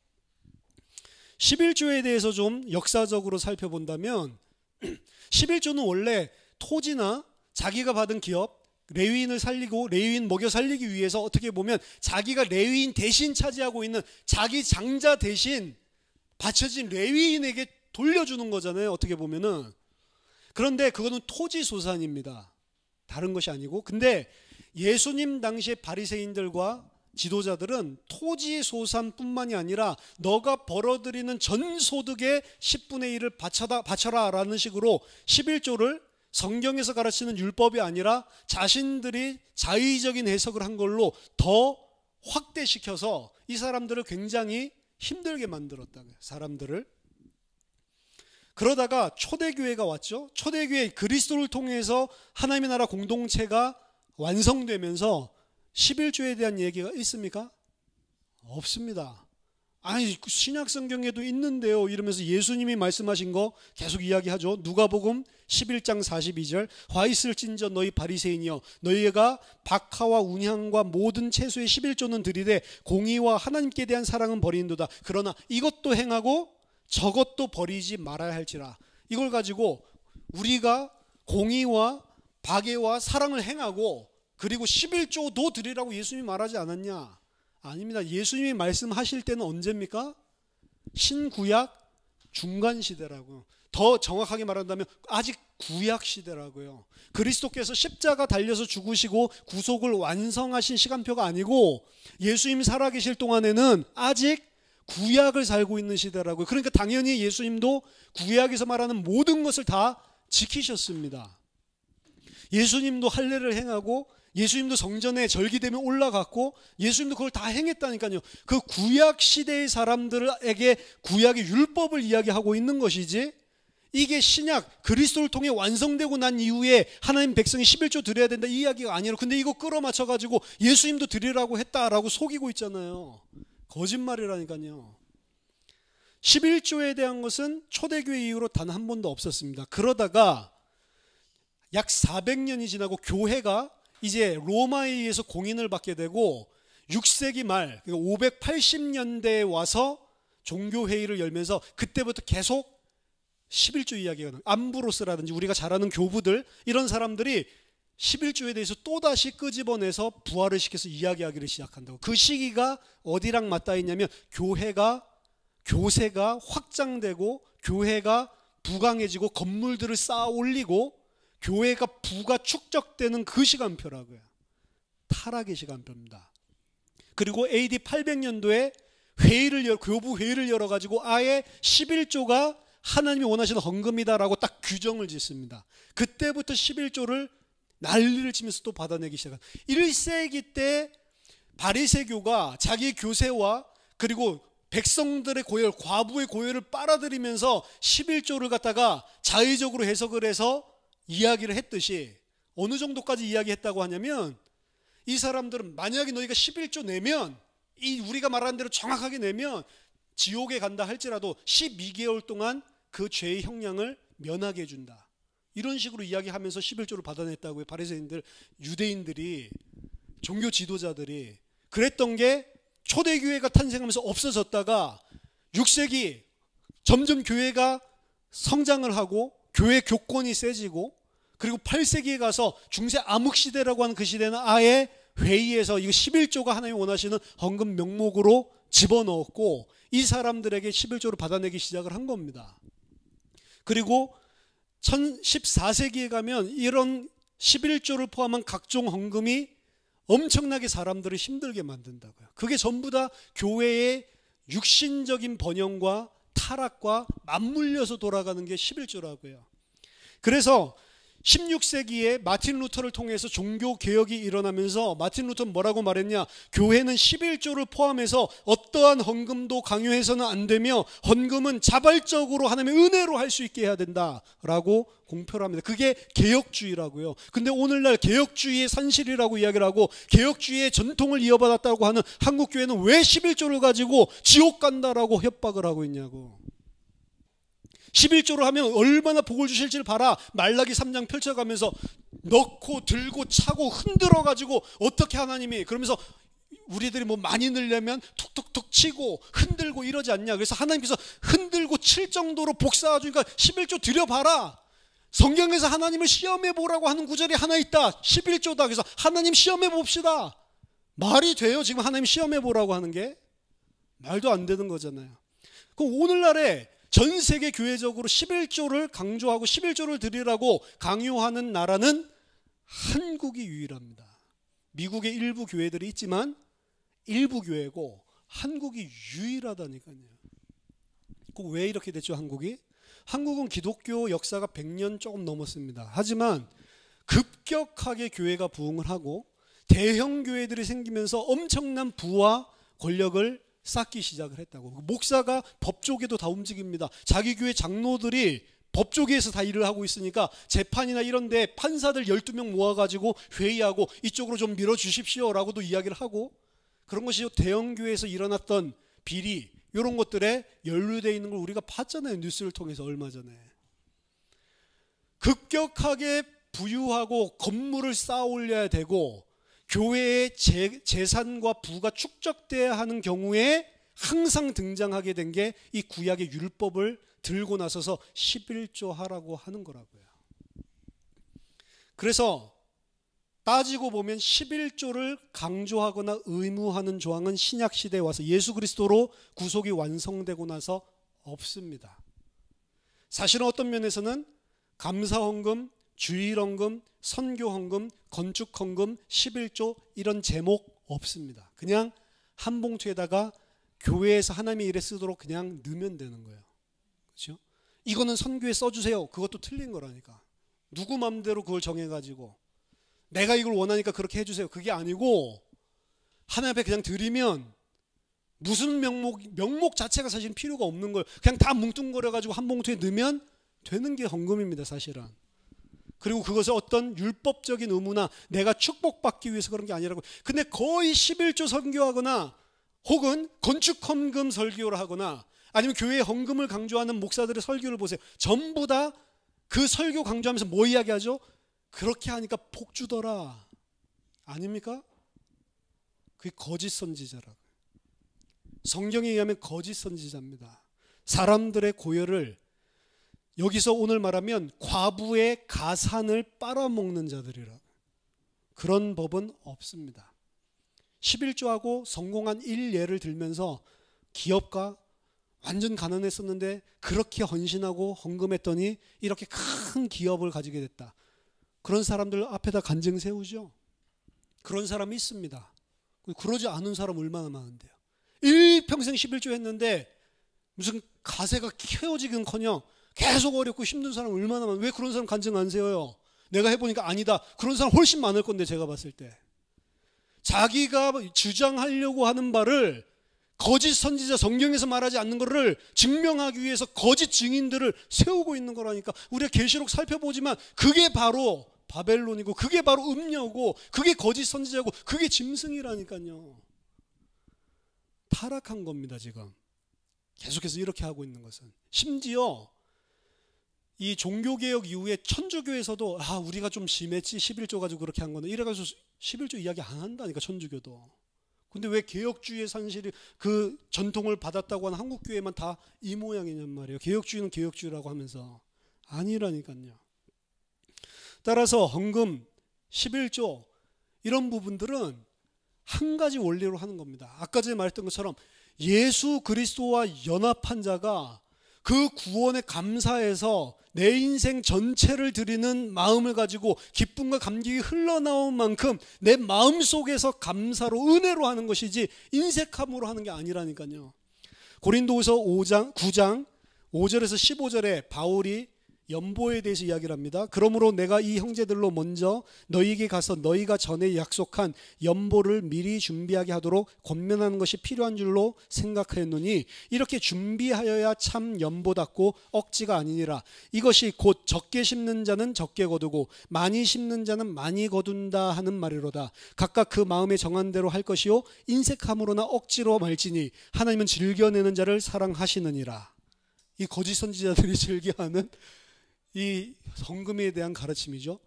11조에 대해서 좀 역사적으로 살펴본다면 11조는 원래 토지나 자기가 받은 기업, 레위인을 살리고 레위인 먹여 살리기 위해서 어떻게 보면 자기가 레위인 대신 차지하고 있는 자기 장자 대신 바쳐진 레위인에게 돌려주는 거잖아요. 어떻게 보면은. 그런데 그거는 토지 소산입니다. 다른 것이 아니고. 근데 예수님 당시의 바리새인들과 지도자들은 토지 소산뿐만이 아니라 너가 벌어들이는 전 소득의 10분의 1을 바쳐라 라는 식으로 11조를 성경에서 가르치는 율법이 아니라 자신들이 자의적인 해석을 한 걸로 더 확대시켜서 이 사람들을 굉장히 힘들게 만들었다고요. 사람들을. 그러다가 초대교회가 왔죠. 초대교회 그리스도를 통해서 하나님의 나라 공동체가 완성되면서 11조에 대한 얘기가 있습니까? 없습니다. 아니 신약 성경에도 있는데요 이러면서 예수님이 말씀하신 거 계속 이야기하죠. 누가복음 11장 42절 화 있을진저 너희 바리새인이여 너희가 박하와 운향과 모든 채소의 11조는 드리되 공의와 하나님께 대한 사랑은 버리는도다. 그러나 이것도 행하고 저것도 버리지 말아야 할지라. 이걸 가지고 우리가 공의와 박애와 사랑을 행하고 그리고 11조도 드리라고 예수님이 말하지 않았냐? 아닙니다. 예수님이 말씀하실 때는 언제입니까? 신구약 중간 시대라고요. 더 정확하게 말한다면 아직 구약 시대라고요. 그리스도께서 십자가 달려서 죽으시고 구속을 완성하신 시간표가 아니고 예수님 살아계실 동안에는 아직 구약을 살고 있는 시대라고요. 그러니까 당연히 예수님도 구약에서 말하는 모든 것을 다 지키셨습니다. 예수님도 할례를 행하고 예수님도 성전에 절기되면 올라갔고 예수님도 그걸 다 행했다니까요. 그 구약 시대의 사람들에게 구약의 율법을 이야기하고 있는 것이지 이게 신약 그리스도를 통해 완성되고 난 이후에 하나님 백성이 11조 드려야 된다 이 이야기가 아니라 근데 이거 끌어맞춰가지고 예수님도 드리라고 했다라고 속이고 있잖아요. 거짓말이라니까요. 11조에 대한 것은 초대교회 이후로 단 한 번도 없었습니다. 그러다가 약 400년이 지나고 교회가 이제 로마에 의해서 공인을 받게 되고 6세기 말 580년대에 와서 종교회의를 열면서 그때부터 계속 11조 이야기가 나요. 암브로스라든지 우리가 잘 아는 교부들 이런 사람들이 11조에 대해서 또다시 끄집어내서 부활을 시켜서 이야기하기를 시작한다고. 그 시기가 어디랑 맞닿아 있냐면 교세가 확장되고 교회가 부강해지고 건물들을 쌓아 올리고 교회가 부가 축적되는 그 시간표라고요. 타락의 시간표입니다. 그리고 AD 800년도에 교부 회의를 열어가지고 아예 11조가 하나님이 원하시는 헌금이다라고 딱 규정을 짓습니다. 그때부터 11조를 난리를 치면서 또 받아내기 시작한 1세기 때 바리새교가 자기 교세와 그리고 백성들의 고열, 과부의 고열을 빨아들이면서 11조를 갖다가 자의적으로 해석을 해서 이야기를 했듯이 어느 정도까지 이야기했다고 하냐면 이 사람들은 만약에 너희가 11조 내면 우리가 말하는 대로 정확하게 내면 지옥에 간다 할지라도 12개월 동안 그 죄의 형량을 면하게 해준다. 이런 식으로 이야기하면서 11조를 받아냈다고요. 바리새인들, 유대인들이, 종교 지도자들이. 그랬던 게 초대교회가 탄생하면서 없어졌다가 6세기 점점 교회가 성장을 하고 교회 교권이 세지고 그리고 8세기에 가서 중세 암흑시대라고 하는 그 시대는 아예 회의에서 이거 11조가 하나님이 원하시는 헌금 명목으로 집어넣었고 이 사람들에게 11조를 받아내기 시작을 한 겁니다. 그리고 14세기에 가면 이런 11조를 포함한 각종 헌금이 엄청나게 사람들을 힘들게 만든다고요. 그게 전부 다 교회의 육신적인 번영과 타락과 맞물려서 돌아가는 게 11조라고요. 그래서 16세기에 마틴 루터를 통해서 종교 개혁이 일어나면서 마틴 루터는 뭐라고 말했냐? 교회는 11조를 포함해서 어떠한 헌금도 강요해서는 안 되며 헌금은 자발적으로 하나님의 은혜로 할 수 있게 해야 된다라고 공표를 합니다. 그게 개혁주의라고요. 근데 오늘날 개혁주의의 산실이라고 이야기를 하고 개혁주의의 전통을 이어받았다고 하는 한국교회는 왜 11조를 가지고 지옥 간다라고 협박을 하고 있냐고. 11조를 하면 얼마나 복을 주실지를 봐라. 말라기 3장 펼쳐가면서 넣고 들고 차고 흔들어 가지고 어떻게 하나님이 그러면서 우리들이 뭐 많이 넣으려면 툭툭툭 치고 흔들고 이러지 않냐. 그래서 하나님께서 흔들고 칠 정도로 복 쌓아주니까 11조 드려봐라. 성경에서 하나님을 시험해 보라고 하는 구절이 하나 있다. 11조다. 그래서 하나님 시험해 봅시다. 말이 돼요? 지금 하나님 시험해 보라고 하는 게? 말도 안 되는 거잖아요. 그럼 오늘날에 전 세계 교회적으로 11조를 강조하고 11조를 드리라고 강요하는 나라는 한국이 유일합니다. 미국의 일부 교회들이 있지만 일부 교회고 한국이 유일하다니까요. 왜 이렇게 됐죠, 한국이? 한국은 기독교 역사가 100년 조금 넘었습니다. 하지만 급격하게 교회가 부흥을 하고 대형 교회들이 생기면서 엄청난 부와 권력을 쌓기 시작을 했다고. 목사가 법조계도 다 움직입니다. 자기 교회 장로들이 법조계에서 다 일을 하고 있으니까 재판이나 이런 데 판사들 12명 모아가지고 회의하고 이쪽으로 좀 밀어주십시오 라고도 이야기를 하고 그런 것이 대형 교회에서 일어났던 비리 이런 것들에 연루되어 있는 걸 우리가 봤잖아요. 뉴스를 통해서 얼마 전에. 급격하게 부유하고 건물을 쌓아 올려야 되고 교회의 재산과 부가 축적돼야 하는 경우에 항상 등장하게 된 게 이 구약의 율법을 들고 나서서 11조 하라고 하는 거라고요. 그래서 따지고 보면 11조를 강조하거나 의무하는 조항은 신약 시대에 와서 예수 그리스도로 구속이 완성되고 나서 없습니다. 사실은 어떤 면에서는 감사헌금, 주일헌금, 선교헌금, 건축헌금, 11조 이런 제목 없습니다. 그냥 한 봉투에다가 교회에서 하나님의 일에 쓰도록 그냥 넣으면 되는 거예요. 그렇죠? 이거는 선교에 써주세요. 그것도 틀린 거라니까. 누구 마음대로 그걸 정해가지고 내가 이걸 원하니까 그렇게 해주세요. 그게 아니고 하나님 앞에 그냥 드리면 무슨 명목 자체가 사실은 필요가 없는 거예요. 그냥 다 뭉뚱거려가지고 한 봉투에 넣으면 되는 게 헌금입니다, 사실은. 그리고 그것을 어떤 율법적인 의무나 내가 축복받기 위해서 그런 게 아니라고. 근데 거의 11조 선교하거나 혹은 건축헌금 설교를 하거나 아니면 교회의 헌금을 강조하는 목사들의 설교를 보세요. 전부 다 그 설교 강조하면서 뭐 이야기하죠? 그렇게 하니까 복 주더라. 아닙니까? 그게 거짓 선지자라고요. 성경에 의하면 거짓 선지자입니다. 사람들의 고열을 여기서 오늘 말하면 과부의 가산을 빨아먹는 자들이라. 그런 법은 없습니다. 11조하고 성공한 일예를 들면서 기업가 완전 가난했었는데 그렇게 헌신하고 헌금했더니 이렇게 큰 기업을 가지게 됐다. 그런 사람들 앞에다 간증 세우죠. 그런 사람이 있습니다. 그러지 않은 사람 얼마나 많은데요. 일평생 11조 했는데 무슨 가세가 키워지긴커녕 계속 어렵고 힘든 사람 얼마나 많아. 왜 그런 사람 간증 안 세워요? 내가 해보니까 아니다. 그런 사람 훨씬 많을 건데, 제가 봤을 때. 자기가 주장하려고 하는 바를, 거짓 선지자, 성경에서 말하지 않는 것을 증명하기 위해서 거짓 증인들을 세우고 있는 거라니까. 우리가 계시록 살펴보지만 그게 바로 바벨론이고, 그게 바로 음녀고, 그게 거짓 선지자고, 그게 짐승이라니까요. 타락한 겁니다, 지금. 계속해서 이렇게 하고 있는 것은. 심지어 이 종교개혁 이후에 천주교에서도 우리가 좀 심했지, 11조 가지고 그렇게 한 거는, 이래가지고 11조 이야기 안 한다니까, 천주교도. 근데 왜 개혁주의의 산실이 그 전통을 받았다고 하는 한국교회만 다 이 모양이냔 말이에요. 개혁주의는 개혁주의라고 하면서. 아니라니까요. 따라서 헌금, 11조 이런 부분들은 한 가지 원리로 하는 겁니다. 아까 전에 말했던 것처럼 예수 그리스도와 연합한 자가 그 구원에 감사해서 내 인생 전체를 드리는 마음을 가지고 기쁨과 감격이 흘러나온 만큼 내 마음속에서 감사로, 은혜로 하는 것이지 인색함으로 하는 게 아니라니까요. 고린도후서 9장 5절에서 15절에 바울이 연보에 대해서 이야기를 합니다. 그러므로 내가 이 형제들로 먼저 너희에게 가서 너희가 전에 약속한 연보를 미리 준비하게 하도록 권면하는 것이 필요한 줄로 생각하였노니 이렇게 준비하여야 참 연보답고 억지가 아니니라. 이것이 곧 적게 심는 자는 적게 거두고 많이 심는 자는 많이 거둔다 하는 말이로다. 각각 그 마음에 정한 대로 할 것이요 인색함으로나 억지로 말지니 하나님은 즐겨내는 자를 사랑하시느니라. 이 거짓 선지자들이 즐겨하는 이 헌금에 대한 가르침이죠.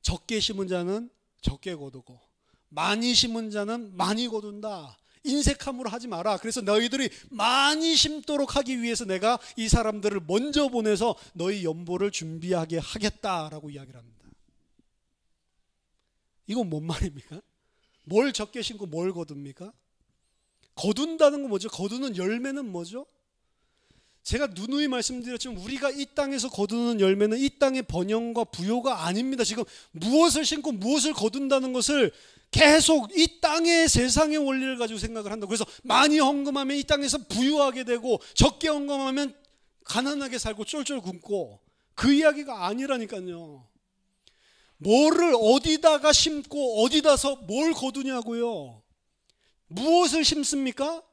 적게 심은 자는 적게 거두고 많이 심은 자는 많이 거둔다. 인색함으로 하지 마라. 그래서 너희들이 많이 심도록 하기 위해서 내가 이 사람들을 먼저 보내서 너희 연보를 준비하게 하겠다라고 이야기를 합니다. 이건 뭔 말입니까? 뭘 적게 심고 뭘 거둡니까? 거둔다는 건 뭐죠? 거두는 열매는 뭐죠? 제가 누누이 말씀드렸지만 우리가 이 땅에서 거두는 열매는 이 땅의 번영과 부요가 아닙니다. 지금 무엇을 심고 무엇을 거둔다는 것을 계속 이 땅의 세상의 원리를 가지고 생각을 한다. 그래서 많이 헌금하면 이 땅에서 부유하게 되고 적게 헌금하면 가난하게 살고 쫄쫄 굶고, 그 이야기가 아니라니까요. 뭐를 어디다가 심고 어디다서 뭘 거두냐고요. 무엇을 심습니까?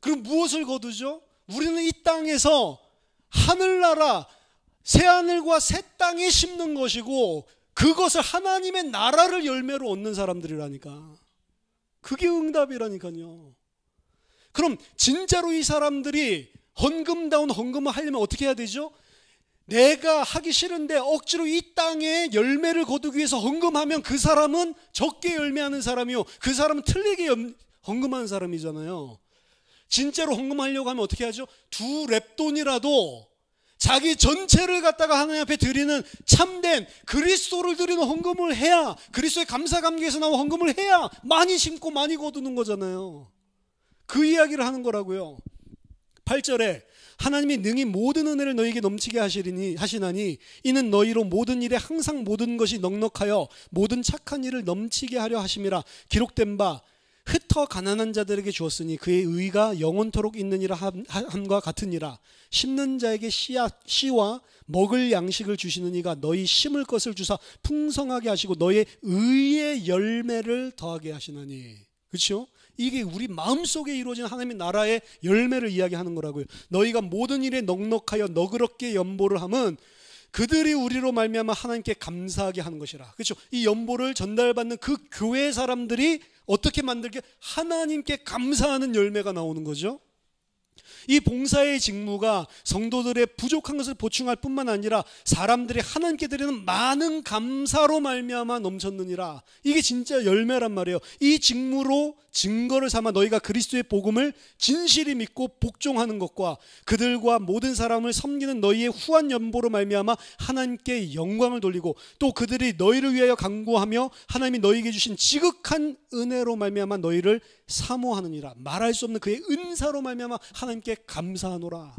그럼 무엇을 거두죠? 우리는 이 땅에서 하늘나라, 새하늘과 새 땅에 심는 것이고 그것을 하나님의 나라를 열매로 얻는 사람들이라니까. 그게 응답이라니까요. 그럼 진짜로 이 사람들이 헌금다운 헌금을 하려면 어떻게 해야 되죠? 내가 하기 싫은데 억지로 이 땅에 열매를 거두기 위해서 헌금하면 그 사람은 적게 열매하는 사람이요, 그 사람은 틀리게 헌금하는 사람이잖아요. 진짜로 헌금하려고 하면 어떻게 하죠? 두 랩돈이라도 자기 전체를 갖다가 하나님 앞에 드리는 참된 그리스도를 드리는 헌금을 해야, 그리스도의 감사 감격에서 나온 헌금을 해야 많이 심고 많이 거두는 거잖아요. 그 이야기를 하는 거라고요. 8절에 하나님이 능히 모든 은혜를 너희에게 넘치게 하시나니 이는 너희로 모든 일에 항상 모든 것이 넉넉하여 모든 착한 일을 넘치게 하려 하심이라. 기록된 바 흩어 가난한 자들에게 주었으니 그의 의가 영원토록 있느니라 함과 같으니라. 심는 자에게 씨와 먹을 양식을 주시는 이가 너희 심을 것을 주사 풍성하게 하시고 너희의 의의 열매를 더하게 하시나니. 그렇죠? 이게 우리 마음속에 이루어진 하나님의 나라의 열매를 이야기하는 거라고요. 너희가 모든 일에 넉넉하여 너그럽게 연보를 함은 그들이 우리로 말미암아 하나님께 감사하게 하는 것이라. 그렇죠? 이 연보를 전달받는 그 교회 사람들이 어떻게 만들게? 하나님께 감사하는 열매가 나오는 거죠. 이 봉사의 직무가 성도들의 부족한 것을 보충할 뿐만 아니라 사람들이 하나님께 드리는 많은 감사로 말미암아 넘쳤느니라. 이게 진짜 열매란 말이에요. 이 직무로 증거를 삼아 너희가 그리스도의 복음을 진실히 믿고 복종하는 것과 그들과 모든 사람을 섬기는 너희의 후한 연보로 말미암아 하나님께 영광을 돌리고 또 그들이 너희를 위하여 간구하며 하나님이 너희에게 주신 지극한 은혜로 말미암아 너희를 사모하느니라. 말할 수 없는 그의 은사로 말미암아 하나님께 감사하노라.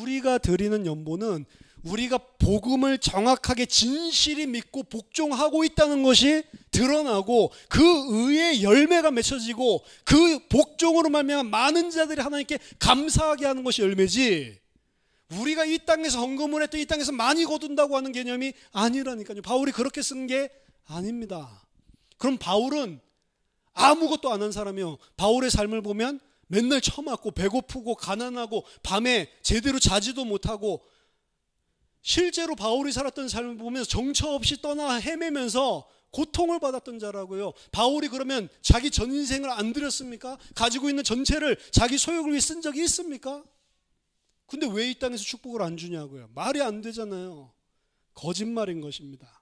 우리가 드리는 연보는 우리가 복음을 정확하게 진실이 믿고 복종하고 있다는 것이 드러나고 그 의의 열매가 맺혀지고 그 복종으로 말미암아 많은 자들이 하나님께 감사하게 하는 것이 열매지, 우리가 이 땅에서 헌금을 했더니 이 땅에서 많이 거둔다고 하는 개념이 아니라니까요. 바울이 그렇게 쓴 게 아닙니다. 그럼 바울은 아무것도 안 한 사람이요. 바울의 삶을 보면 맨날 처맞고 배고프고 가난하고 밤에 제대로 자지도 못하고, 실제로 바울이 살았던 삶을 보면서 정처 없이 떠나 헤매면서 고통을 받았던 자라고요. 바울이 그러면 자기 전 인생을 안 드렸습니까? 가지고 있는 전체를 자기 소욕을 위해 쓴 적이 있습니까? 근데 왜 이 땅에서 축복을 안 주냐고요. 말이 안 되잖아요. 거짓말인 것입니다.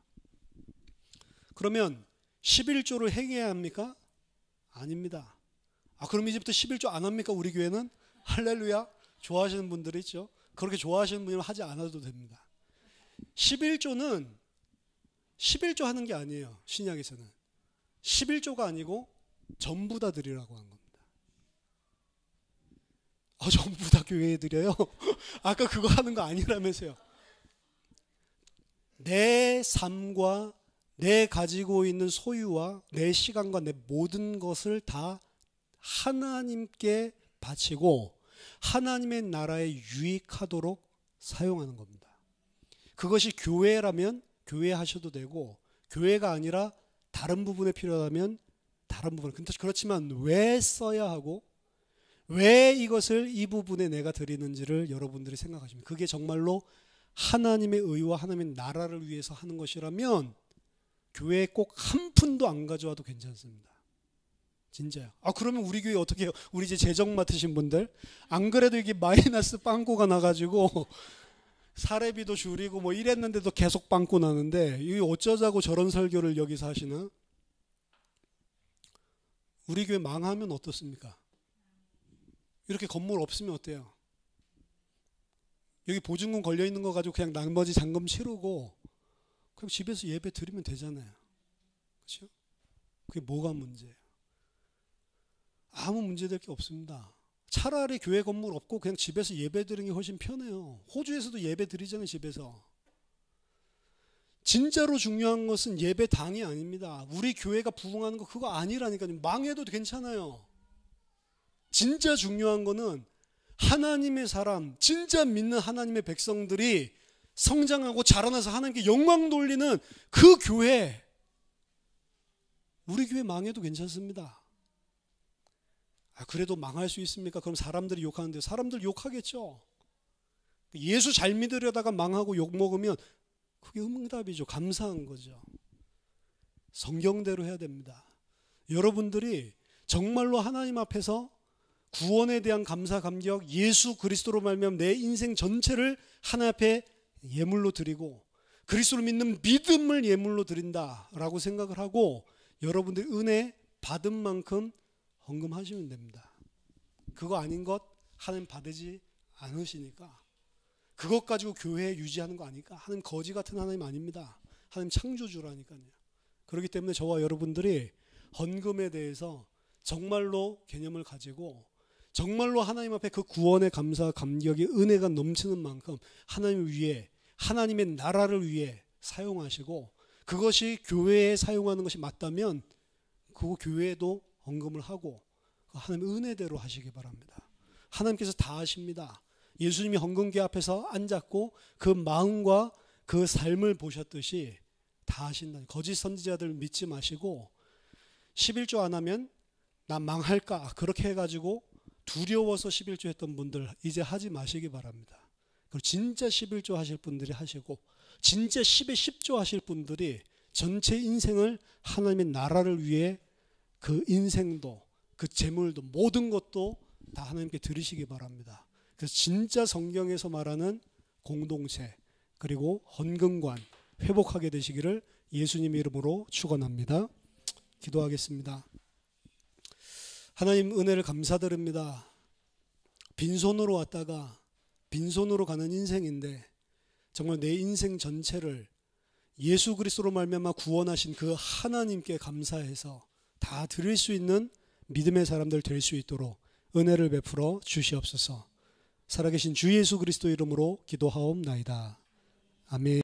그러면 11조를 행해야 합니까? 아닙니다. 그럼 이제부터 11조 안 합니까? 우리 교회는? 할렐루야. 좋아하시는 분들이 있죠. 그렇게 좋아하시는 분이면 하지 않아도 됩니다. 11조는 11조 하는 게 아니에요. 신약에서는 11조가 아니고 전부 다 드리라고 한 겁니다. 전부 다 교회에 드려요? 아까 그거 하는 거 아니라면서요. 내 삶과 내 가지고 있는 소유와 내 시간과 내 모든 것을 다 하나님께 바치고 하나님의 나라에 유익하도록 사용하는 겁니다. 그것이 교회라면 교회 하셔도 되고, 교회가 아니라 다른 부분에 필요하다면 다른 부분. 근데 그렇지만 왜 써야 하고 왜 이것을 이 부분에 내가 드리는지를 여러분들이 생각하시면, 그게 정말로 하나님의 의와 하나님의 나라를 위해서 하는 것이라면 교회에 꼭 한 푼도 안 가져와도 괜찮습니다. 진짜요. 그러면 우리 교회 어떻게 해요? 우리 이제 재정 맡으신 분들, 안 그래도 이게 마이너스 빵꾸가 나가지고 사례비도 줄이고 뭐 이랬는데도 계속 빵꾸 나는데, 이게 어쩌자고 저런 설교를 여기서 하시나? 우리 교회 망하면 어떻습니까? 이렇게 건물 없으면 어때요? 여기 보증금 걸려 있는 거 가지고 그냥 나머지 잔금 치르고 그럼 집에서 예배 드리면 되잖아요. 그렇죠? 그게 뭐가 문제예요? 아무 문제될 게 없습니다. 차라리 교회 건물 없고 그냥 집에서 예배 드리는 게 훨씬 편해요. 호주에서도 예배 드리잖아요, 집에서. 진짜로 중요한 것은 예배당이 아닙니다. 우리 교회가 부흥하는 거 그거 아니라니까요. 망해도 괜찮아요. 진짜 중요한 거는 하나님의 사람, 진짜 믿는 하나님의 백성들이 성장하고 자라나서 하나님께 영광 돌리는 그 교회. 우리 교회 망해도 괜찮습니다. 그래도 망할 수 있습니까? 그럼 사람들이 욕하는데, 사람들 욕하겠죠. 예수 잘 믿으려다가 망하고 욕먹으면 그게 응답이죠. 감사한 거죠. 성경대로 해야 됩니다. 여러분들이 정말로 하나님 앞에서 구원에 대한 감사 감격, 예수 그리스도로 말미암아 내 인생 전체를 하나님 앞에 예물로 드리고 그리스도를 믿는 믿음을 예물로 드린다라고 생각을 하고, 여러분들이 은혜 받은 만큼 헌금하시면 됩니다. 그거 아닌 것 하나님 받으지 않으시니까, 그것 가지고 교회 유지하는 거 아니까. 하나님 거지 같은 하나님 아닙니다. 하나님 창조주라니까요. 그렇기 때문에 저와 여러분들이 헌금에 대해서 정말로 개념을 가지고 정말로 하나님 앞에 그 구원의 감사 감격이 은혜가 넘치는 만큼 하나님 위해, 하나님의 나라를 위해 사용하시고, 그것이 교회에 사용하는 것이 맞다면 그거 교회에도 헌금을 하고 하나님 은혜대로 하시기 바랍니다. 하나님께서 다 하십니다. 예수님이 헌금기 앞에서 앉았고 그 마음과 그 삶을 보셨듯이 다 하신다. 거짓 선지자들 믿지 마시고 11조 안 하면 나 망할까 그렇게 해가지고 두려워서 11조 했던 분들 이제 하지 마시기 바랍니다. 그리고 진짜 11조 하실 분들이 하시고, 진짜 10에 10조 하실 분들이 전체 인생을 하나님의 나라를 위해 그 인생도 그 재물도 모든 것도 다 하나님께 드리시기 바랍니다. 그래서 진짜 성경에서 말하는 공동체 그리고 헌금관 회복하게 되시기를 예수님의 이름으로 축원합니다. 기도하겠습니다. 하나님 은혜를 감사드립니다. 빈손으로 왔다가 빈손으로 가는 인생인데 정말 내 인생 전체를 예수 그리스도로 말미암아 구원하신 그 하나님께 감사해서 다 드릴 수 있는 믿음의 사람들 될 수 있도록 은혜를 베풀어 주시옵소서. 살아계신 주 예수 그리스도 이름으로 기도하옵나이다. 아멘.